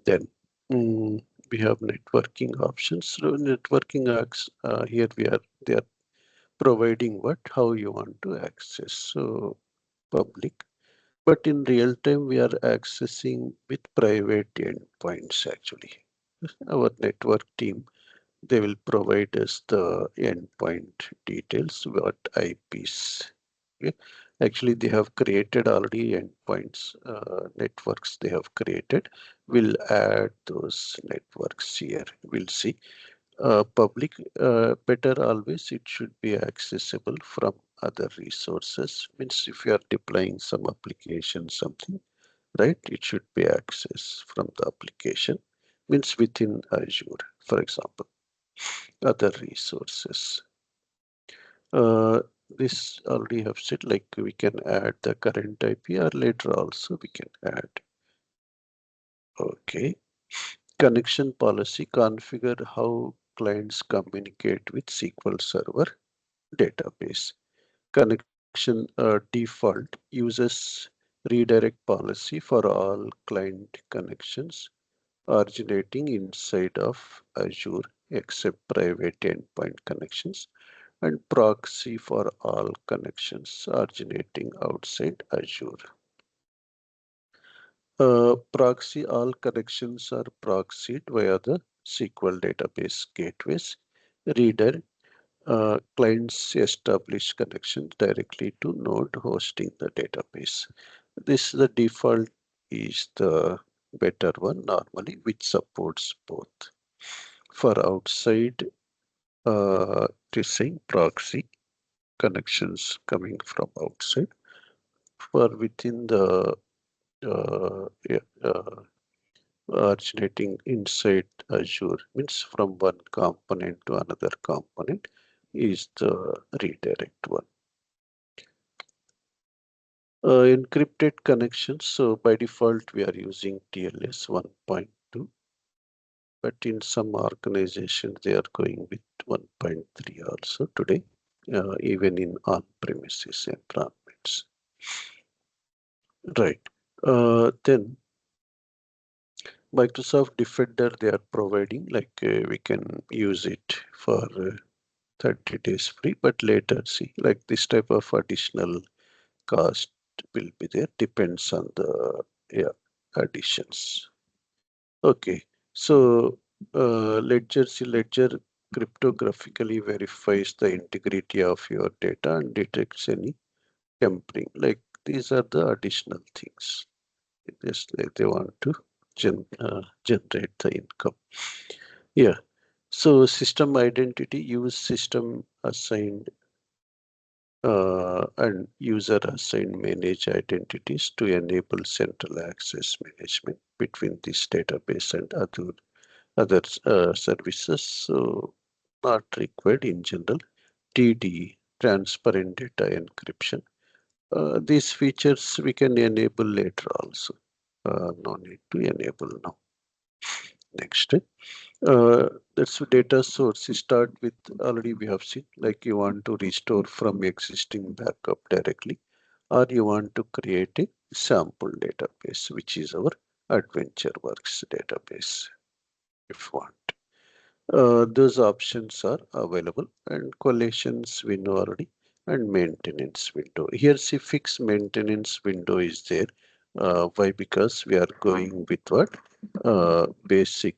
Then we have networking options. So networking here they are providing what how you want to access. So public, but in real time we are accessing with private endpoints actually. Our network team they will provide us the endpoint details, what IPs. Okay. Actually, they have created already endpoints, networks they have created. We'll add those networks here. We'll see. Public, better always, it should be accessible from other resources. Means if you are deploying some application, something, right? It should be accessed from the application. Means within Azure, for example other resources. This already have said like we can add the current IP or later also we can add. Okay. Connection policy configure how clients communicate with SQL Server database. Connection default uses redirect policy for all client connections originating inside of Azure except private endpoint connections and proxy for all connections originating outside Azure. Proxy all connections are proxied via the SQL database gateways. Reader clients establish connections directly to node hosting the database. This the default is the better one normally, which supports both. For outside, it is saying proxy connections coming from outside. For within the yeah, originating inside Azure means from one component to another component is the redirect one. Encrypted connections. So by default, we are using TLS 1.2, but in some organizations, they are going with 1.3 also today, even in on-premises environments. Right. Then Microsoft Defender, they are providing like we can use it for 30 days free, but later see like this type of additional cost will be there, depends on the yeah, additions. Okay, so Ledger cryptographically verifies the integrity of your data and detects any tampering. Like These are the additional things. They want to generate the income. Yeah. So system identity, use system assigned and user assigned manage identities to enable central access management between this database and other services. So not required in general. TD, transparent data encryption. These features we can enable later also. No need to enable now. Next. That's data source. You start with already we have seen, like you want to restore from existing backup directly, or you want to create a sample database, which is our AdventureWorks database, if you want. Those options are available, and collections window already, and maintenance window. Here see fixed maintenance window is there. Why? Because we are going with what? Basic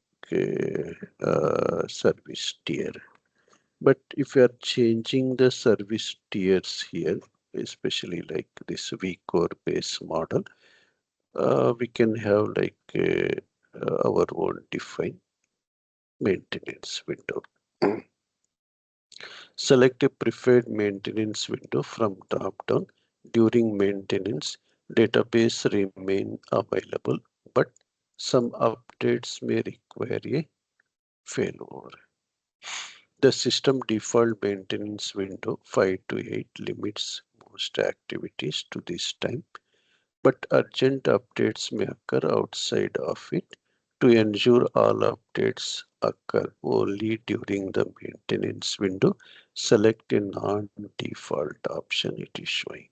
service tier. But if you are changing the service tiers here, especially like this vCore base model, we can have like our own defined maintenance window. Select a preferred maintenance window from drop-down. During maintenance, database remain available, but some updates may require a failover. The system default maintenance window 5 to 8 limits most activities to this time, but urgent updates may occur outside of it. To ensure all updates occur only during the maintenance window, select a non-default option it is showing.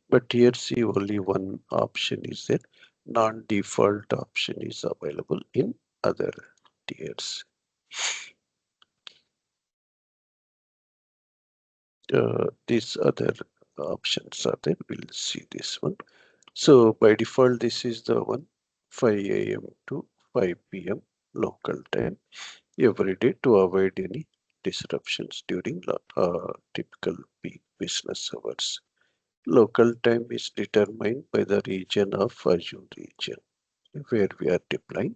But here see only one option is there. Non-default option is available in other tiers. These other options are there. We'll see this one. So by default, this is the one 5 a.m. to 5 p.m. local time every day to avoid any disruptions during typical peak business hours. Local time is determined by the region of Azure region where we are deploying.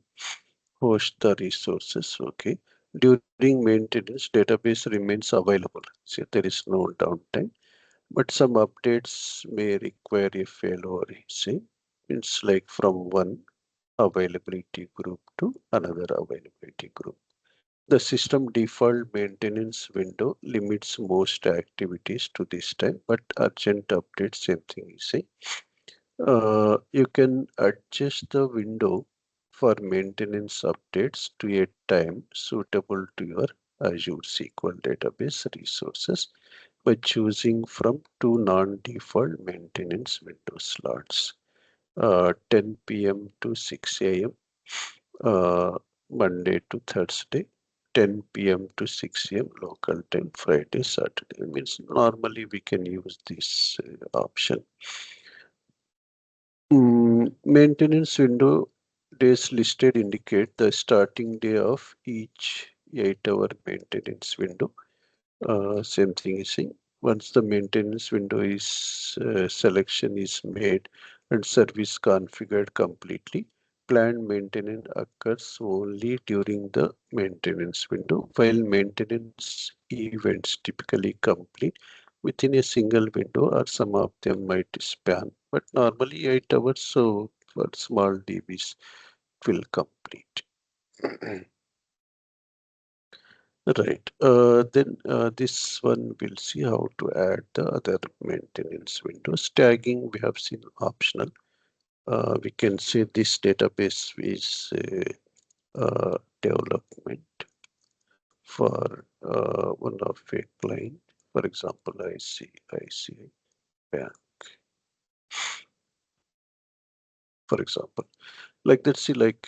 Host the resources. Okay. During maintenance, database remains available. So there is no downtime, but some updates may require a failover. Say it's like from one availability group to another availability group. The system default maintenance window limits most activities to this time, but urgent updates, same thing you say. You can adjust the window for maintenance updates to a time suitable to your Azure SQL Database resources by choosing from two non-default maintenance window slots, 10 p.m. to 6 a.m. Uh, Monday to Thursday, 10 p.m. to 6 a.m. local time, Friday, Saturday. Means normally we can use this option. Maintenance window days listed indicate the starting day of each 8-hour maintenance window. Same thing is saying. Once the maintenance window is selection is made and service configured completely, planned maintenance occurs only during the maintenance window, while maintenance events typically complete within a single window, or some of them might span, but normally 8 hours, so for small DBs will complete. Right. Then this one we'll see how to add the other maintenance windows. Tagging we have seen optional. We can say this database is development for one of a client. For example, ICICI Bank. For example, like let's see, like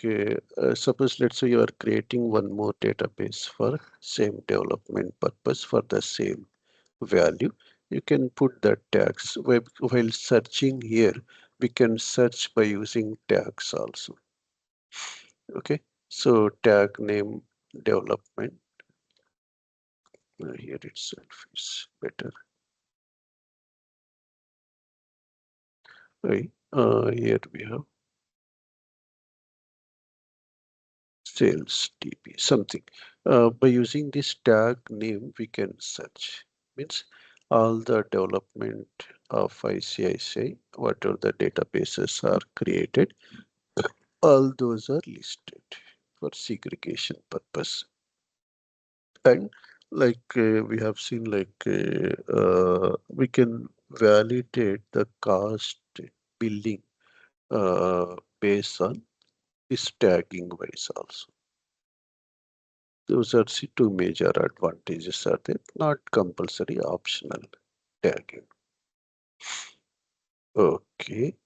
suppose let's say you are creating one more database for same development purpose for the same value, you can put the tags. While searching here, we can search by using tags also. Okay, so tag name development here itself is better. Right. Here we have sales DB something. By using this tag name, we can search. Means all the development of ICICI, whatever the databases are created, all those are listed for segregation purpose. And we have seen we can validate the cost billing based on this tagging wise also. Those are the two major advantages are there, not compulsory, optional tagging. Okay,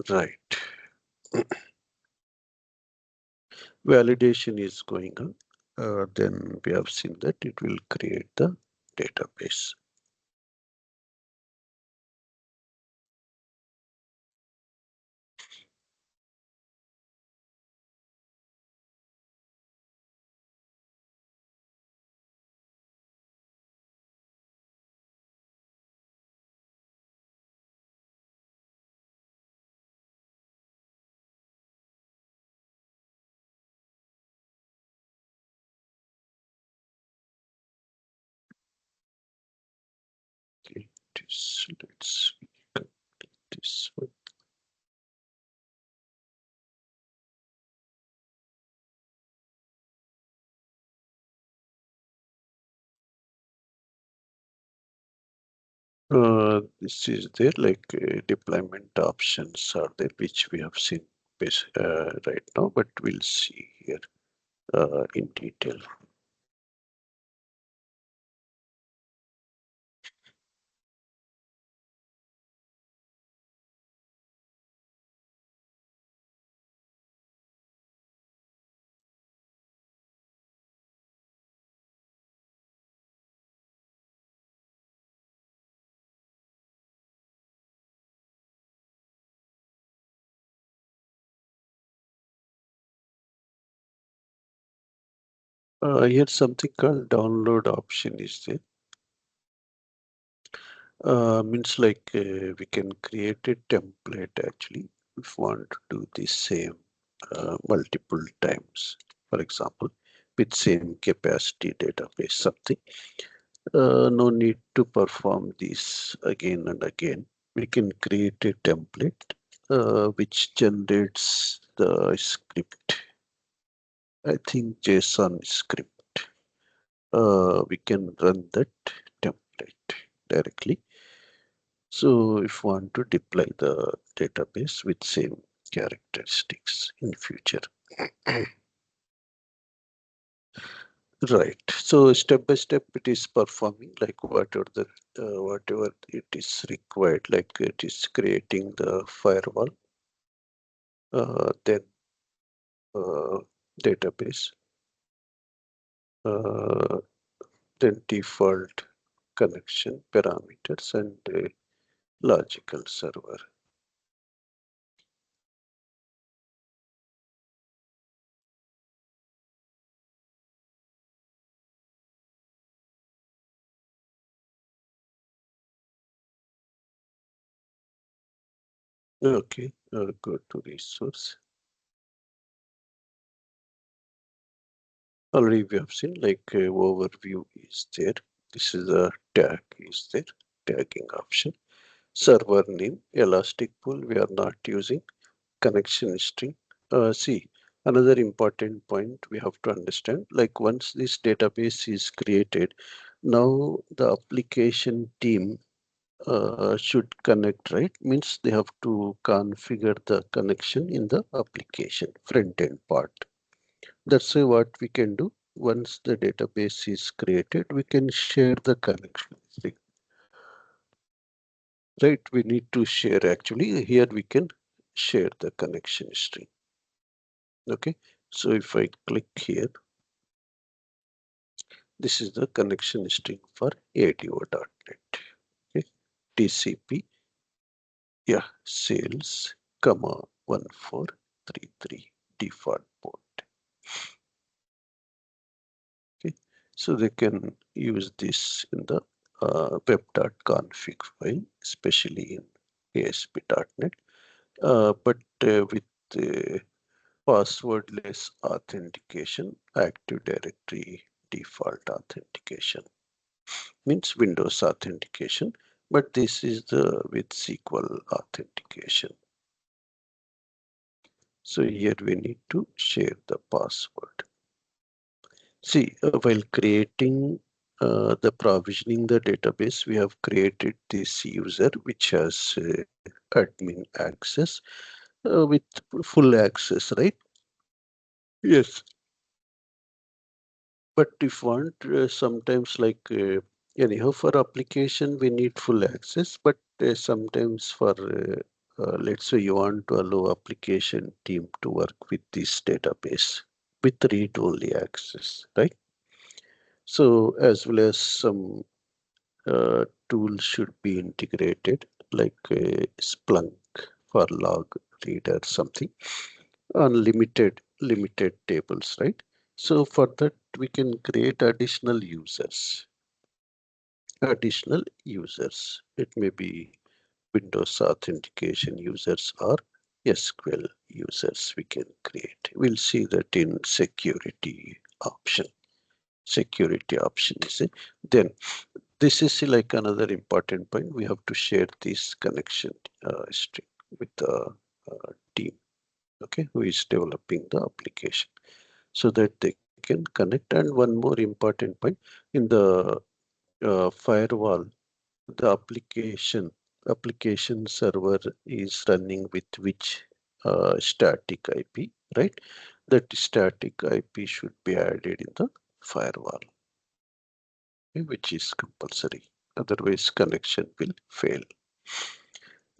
right. Validation is going on. Then we have seen that it will create the database. Okay, let's complete this one. This is there deployment options are there, which we have seen right now, but we'll see here in detail. Here something called download option is there. Means we can create a template actually if we want to do the same multiple times. For example, with same capacity database something. No need to perform this again and again. We can create a template which generates the script. I think JSON script. We can run that template directly. So if we want to deploy the database with same characteristics in future. Right. So step by step it is performing like whatever it is required, like it is creating the firewall, then uh, database, uh, then default connection parameters and logical server. Okay, go to resource. Already we have seen overview is there. This is a tag is there, tagging option. Server name, Elastic Pool, we are not using. Connection string. See, another important point we have to understand, like once this database is created, now the application team should connect, right? Means they have to configure the connection in the application front end part. That's why what we can do once the database is created, we can share the connection string, right? We need to share actually. Here we can share the connection string. Okay. So if I click here, this is the connection string for ADO.NET. Okay. TCP, yeah, sales, comma 1433 default port. So they can use this in the web.config file, especially in ASP.NET, but with passwordless authentication, Active Directory default authentication, means Windows authentication, but this is the with SQL authentication. So here we need to share the password. See, while creating the provisioning the database, we have created this user which has admin access with full access, right? Yes. But if want, sometimes anyhow for application we need full access, but sometimes for let's say you want to allow application team to work with this database with read-only access, right? So as well as some tools should be integrated like Splunk for log reader something limited tables, right? So for that we can create additional users. It may be Windows authentication users or SQL users we can create. We'll see that in option. Security option is it. Then this is like another important point. We have to share this connection string with the team, okay, who is developing the application, so that they can connect. And one more important point in the firewall, the application server is running with which static IP, right? That static IP should be added in the firewall, okay, which is compulsory. Otherwise, connection will fail.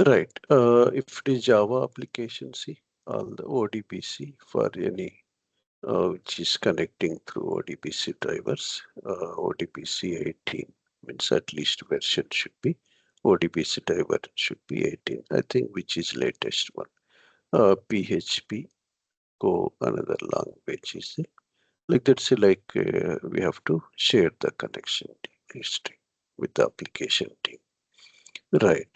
Right. If it is Java application, see all the ODBC for any which is connecting through ODBC drivers. ODBC 18 means at least version should be ODBC driver should be 18. I think which is latest one. PHP Go another language is it? Like that's we have to share the connection history with the application team. Right.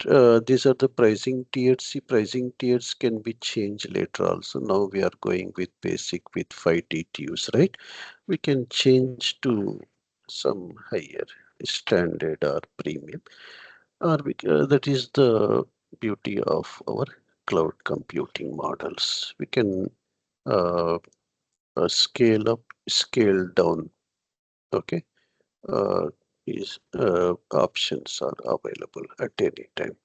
These are the pricing tiers. See, pricing tiers can be changed later also. Now we are going with basic with 5 DTUs, right? We can change to some higher standard or premium. That is the beauty of our cloud computing models. We can uh, scale up, scale down. Okay. Uh, these options are available at any time.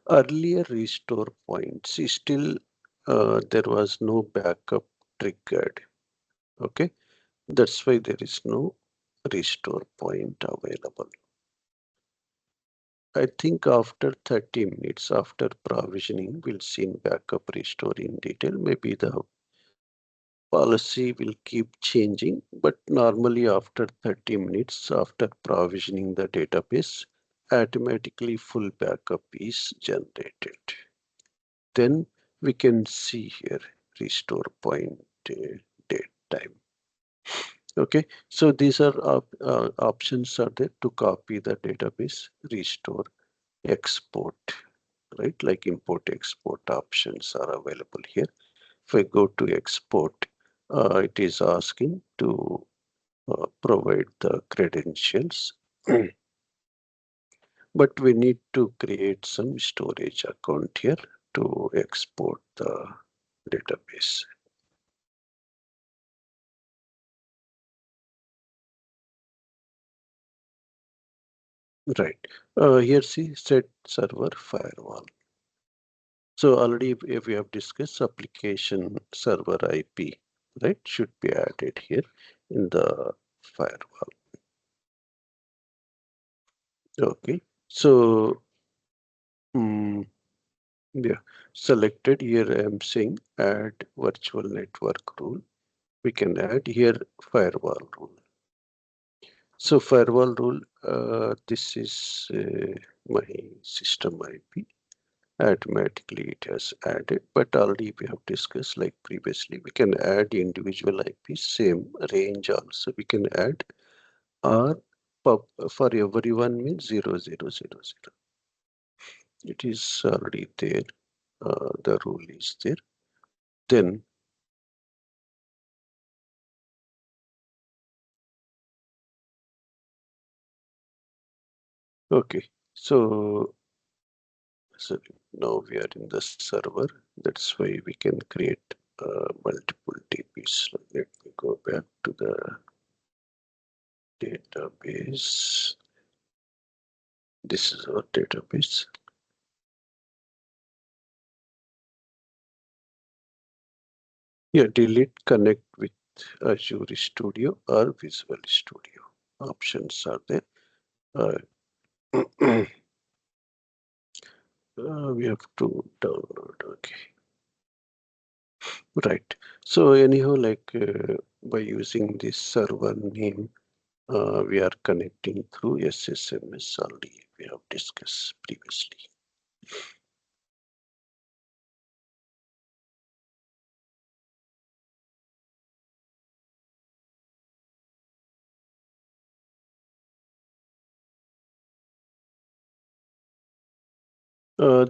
Earlier restore points still there was no backup triggered, okay, that's why there is no restore point available. I think after 30 minutes after provisioning we'll see backup restore in detail. Maybe the policy will keep changing, but normally after 30 minutes after provisioning the database, automatically full backup is generated. Then we can see here restore point date time. Okay, so these are options are there to copy the database, restore, export, right? Like import, export options are available here. If I go to export, it is asking to provide the credentials, but we need to create some storage account here to export the database. Right. Here see set server firewall. So already if we have discussed application server IP, right, should be added here in the firewall. Okay. So yeah, selected here I am saying add virtual network rule. We can add here firewall rule. So firewall rule, this is my system IP. automatically it has added, but already we have discussed like previously, we can add individual IP, same range also we can add, or for everyone means 0000. It is already there, the rule is there. Then okay, so now we are in the server. That's why we can create multiple DBs. Let me go back to the database. This is our database. Yeah, delete connect with Azure Studio or Visual Studio. Options are there. Uh, we have to download. Okay, right. So anyhow, like by using this server name, we are connecting through SSMS already. We have discussed previously.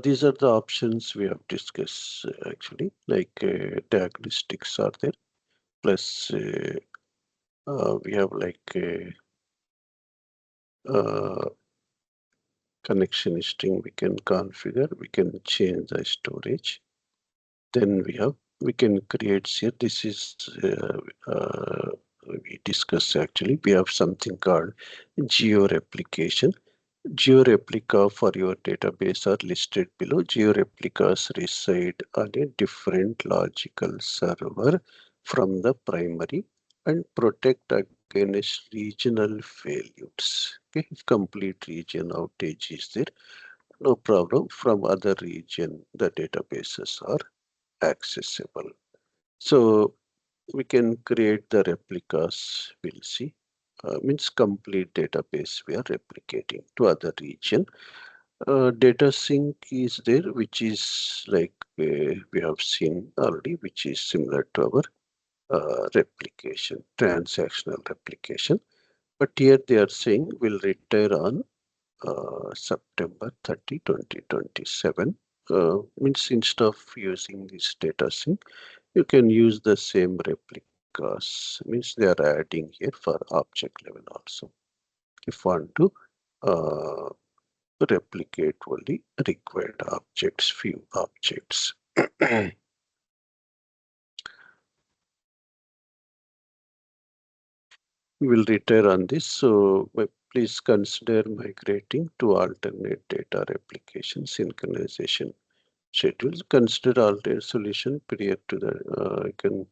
These are the options we have discussed actually, like diagnostics are there, plus we have like uh, connection string we can configure, we can change the storage. Then we can create here. This is we discuss actually. We have something called geo replication. GeoReplica for your database are listed below. GeoReplicas reside on a different logical server from the primary and protect against regional failures. Okay, if complete region outage is there, no problem. From other region, the databases are accessible. So we can create the replicas, we'll see. Means complete database we are replicating to other region. Data sync is there, which is like we have seen already, which is similar to our replication, transactional replication. But here they are saying will retire on September 30, 2027. Means instead of using this data sync, you can use the same replicas. Means they are adding here for object level also. If want to uh, replicate only required objects, few objects. We'll retire on this. So please consider migrating to alternate data replication synchronization schedules. Consider alternate solution prior to the you can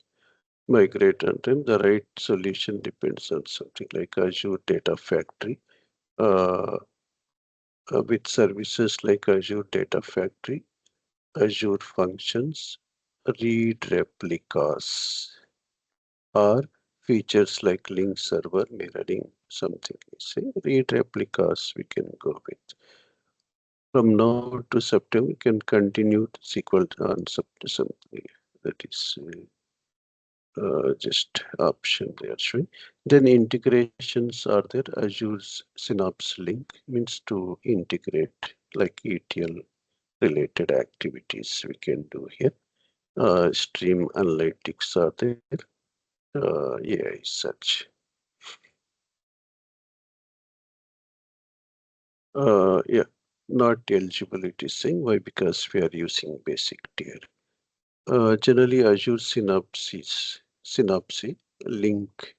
migrate on time. The right solution depends on something like Azure Data Factory. Uh, with services like Azure Data Factory, Azure Functions, read replicas, or features like link server mirroring something. Say read replicas we can go with. From now to September, we can continue to SQL on September. That is just option they are showing. Then integrations are there. Azure's Synapse link means to integrate like ETL related activities we can do here. Stream analytics are there. AI search. Yeah, not eligibility saying why because we are using basic tier. Generally Azure Synapse link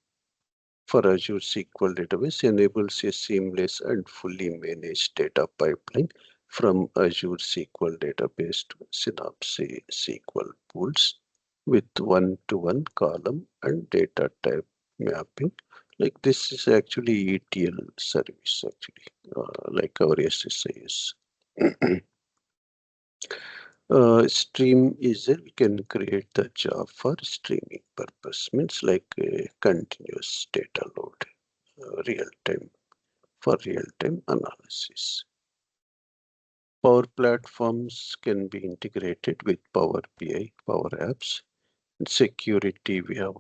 for Azure SQL Database enables a seamless and fully managed data pipeline from Azure SQL Database to Synapse SQL pools with one-to-one column and data type mapping. Like this is actually ETL service actually, like our SSIS. Stream is that we can create the job for streaming purpose, means like continuous data load, real time for real time analysis. Power Platforms can be integrated with Power BI, Power Apps. And security, we have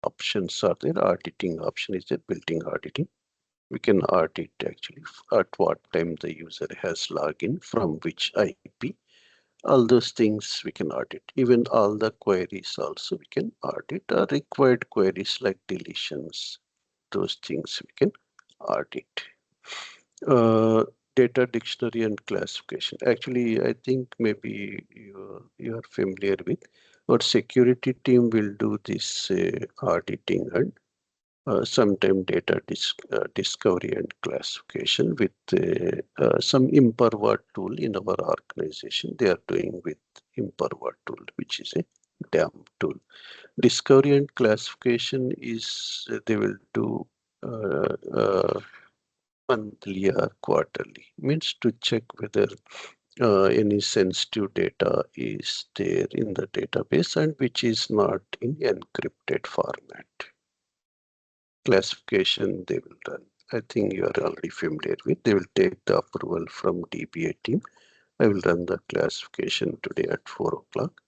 options are there. Auditing option is there, built-in auditing. We can audit actually at what time the user has login, from which IP. All those things we can audit. Even all the queries also we can audit. Required queries like deletions, those things we can audit. Uh, Data dictionary and classification. Actually, I think maybe you are familiar with. Our security team will do this auditing and sometime data discovery and classification with some Imperva tool in our organization. They are doing with Imperva tool, which is a DAM tool. Discovery and classification is they will do monthly or quarterly, means to check whether any sensitive data is there in the database and which is not in encrypted format. Classification they will run. I think you are already familiar with. They will take the approval from DBA team. I will run the classification today at 4 o'clock.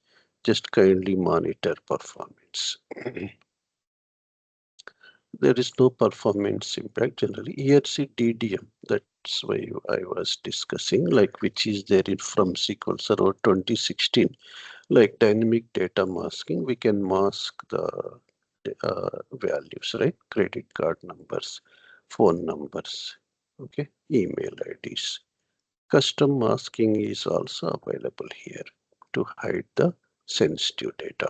Just kindly monitor performance. There is no performance impact generally. ERC DDM, that's why I was discussing, like which is there in from SQL Server 2016, like dynamic data masking. We can mask the values, right? Credit card numbers, phone numbers, okay, email IDs. Custom masking is also available here to hide the sensitive data.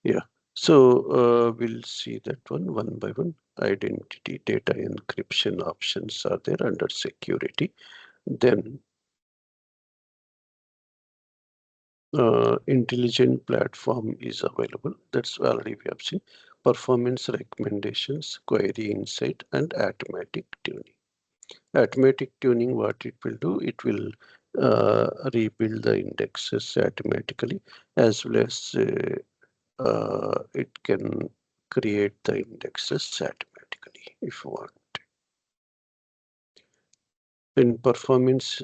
Yeah, so we'll see that one by one. Identity data encryption options are there under security. Then intelligent platform is available. That's already we have seen. Performance recommendations, query insight, and automatic tuning. Automatic tuning, what it will do, it will rebuild the indexes automatically, as well as it can create the indexes automatically if you want. In performance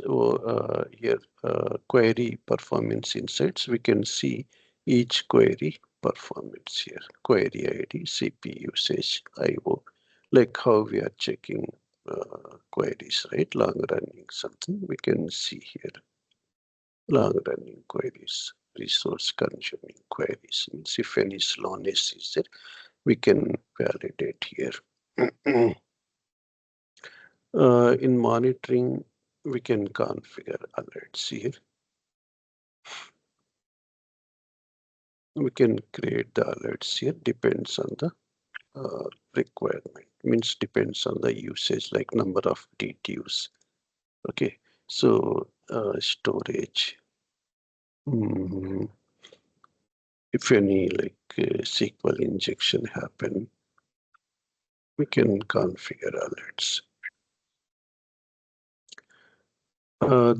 here, query performance insights, we can see each query performance here. Query ID, CP usage, IO, like how we are checking queries, right? Long running something we can see here. Long running queries, resource consuming queries, means if any slowness is there, we can validate here. In monitoring, we can configure alerts here. We can create the alerts here, depends on the requirement, means depends on the usage, like number of DTUs. Okay, so storage. Mm, if any like SQL injection happen, we can configure alerts.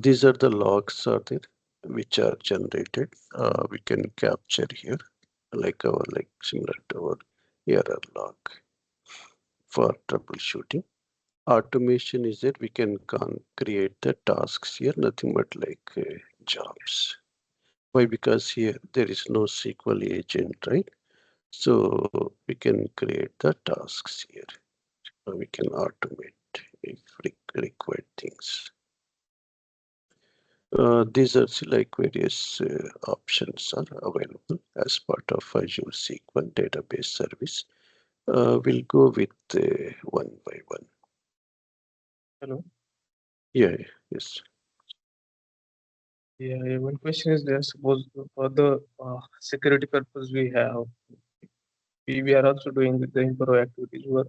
These are the logs are there which are generated. We can capture here like our like similar to our error log for troubleshooting. Automation is that we can create the tasks here, nothing but like jobs. Why? Because here there is no SQL agent, right? So we can create the tasks here. We can automate if required things. These are like various options are available as part of Azure SQL Database service. We'll go with one by one. Hello. Yeah, yes. Yeah, one question is there. Suppose for the security purpose we are also doing the improve activities where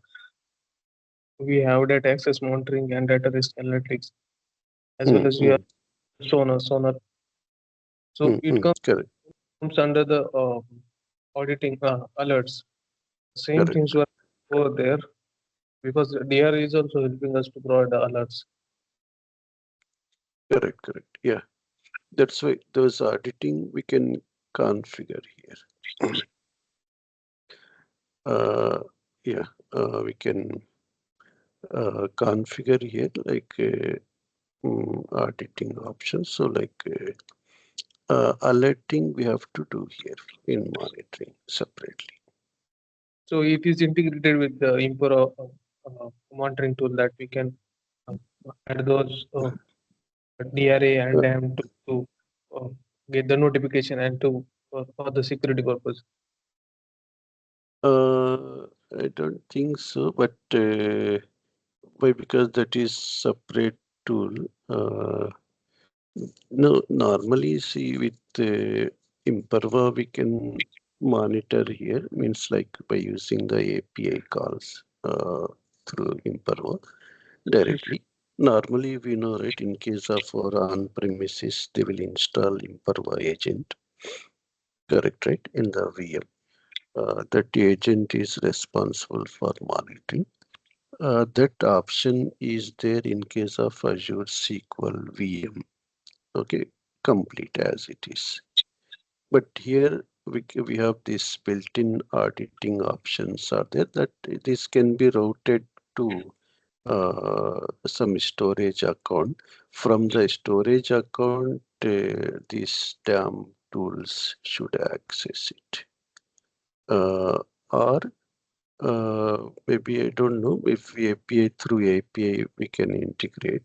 we have data access monitoring and data risk analytics as well Mm, as we have mm, sonar. So it correct, comes under the auditing alerts. Same correct, things were over there because DR is also helping us to provide the alerts. correct, correct. Yeah, that's why those auditing we can configure here. uh, yeah, we can configure here like auditing options. So like alerting we have to do here in monitoring separately. So it is integrated with the Impero monitoring tool that we can uh, add those DRA and Uh, DAM to uh, get the notification and to for the security purpose. I don't think so, but why? Because that is separate tool. No, normally see with Imperva we can monitor here means like by using the API calls through Imperva directly. Normally we know right in case of our on-premises they will install Imperva agent, correct, right, in the VM. That agent is responsible for monitoring. That option is there in case of Azure SQL VM. Okay, complete as it is. But here we have this built-in auditing options are there that this can be routed to some storage account. From the storage account, these DAM tools should access it. Or maybe I don't know if we API through API we can integrate.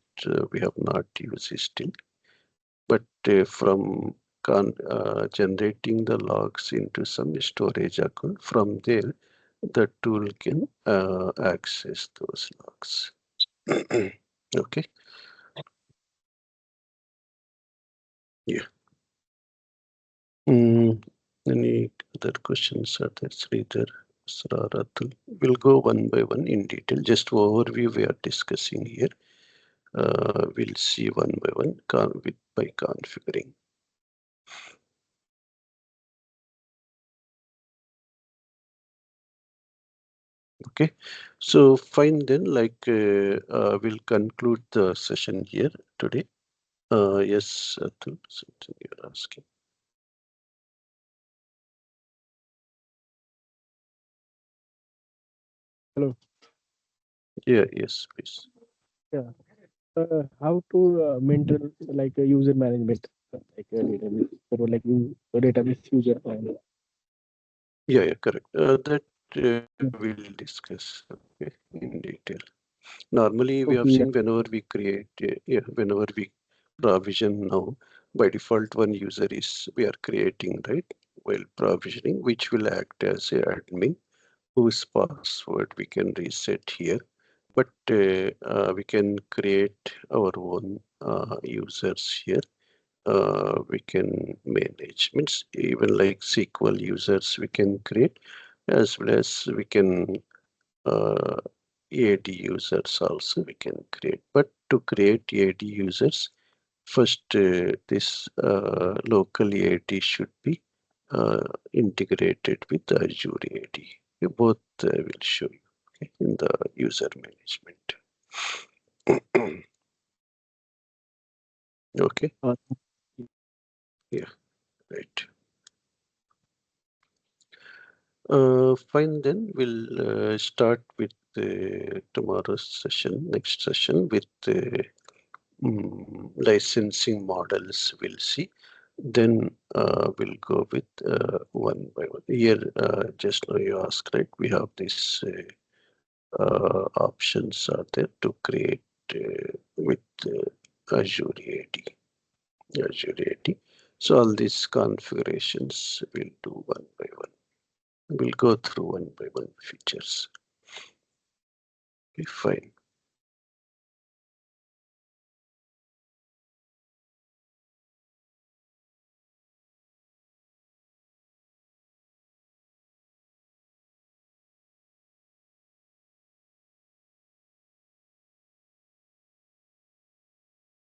We have not used it still, but from generating the logs into some storage account, from there the tool can access those logs. Okay, yeah. Mm, any other questions are there, Sridhar, Sararatul? We'll go one by one in detail. Just overview we are discussing here. We'll see one by one by configuring. Okay, so fine then. Like we'll conclude the session here today. Yes, Atul, something you're asking. Hello. Yeah, yes, please. Yeah. How to maintain like user management, like database, or like database user and Yeah, correct. That we'll discuss okay, in detail. Normally, we have okay. seen whenever we create, yeah, whenever we provision now, by default, one user is we are creating, right? While provisioning, which will act as a admin, whose password we can reset here. But we can create our own users here. We can manage, means even like SQL users we can create, as well as we can uh, AD users also we can create. But to create AD users, first this local AD should be integrated with the Azure AD. Both will show you okay, in the user management. Okay, Uh, yeah, right. Fine, then we'll start with tomorrow's session, next session with licensing models we'll see. Then we'll go with one by one. Here, just now you asked, right? We have these options are there to create with Azure AD. Azure AD. So all these configurations we'll do one by one. We'll go through one by one features. Okay, fine.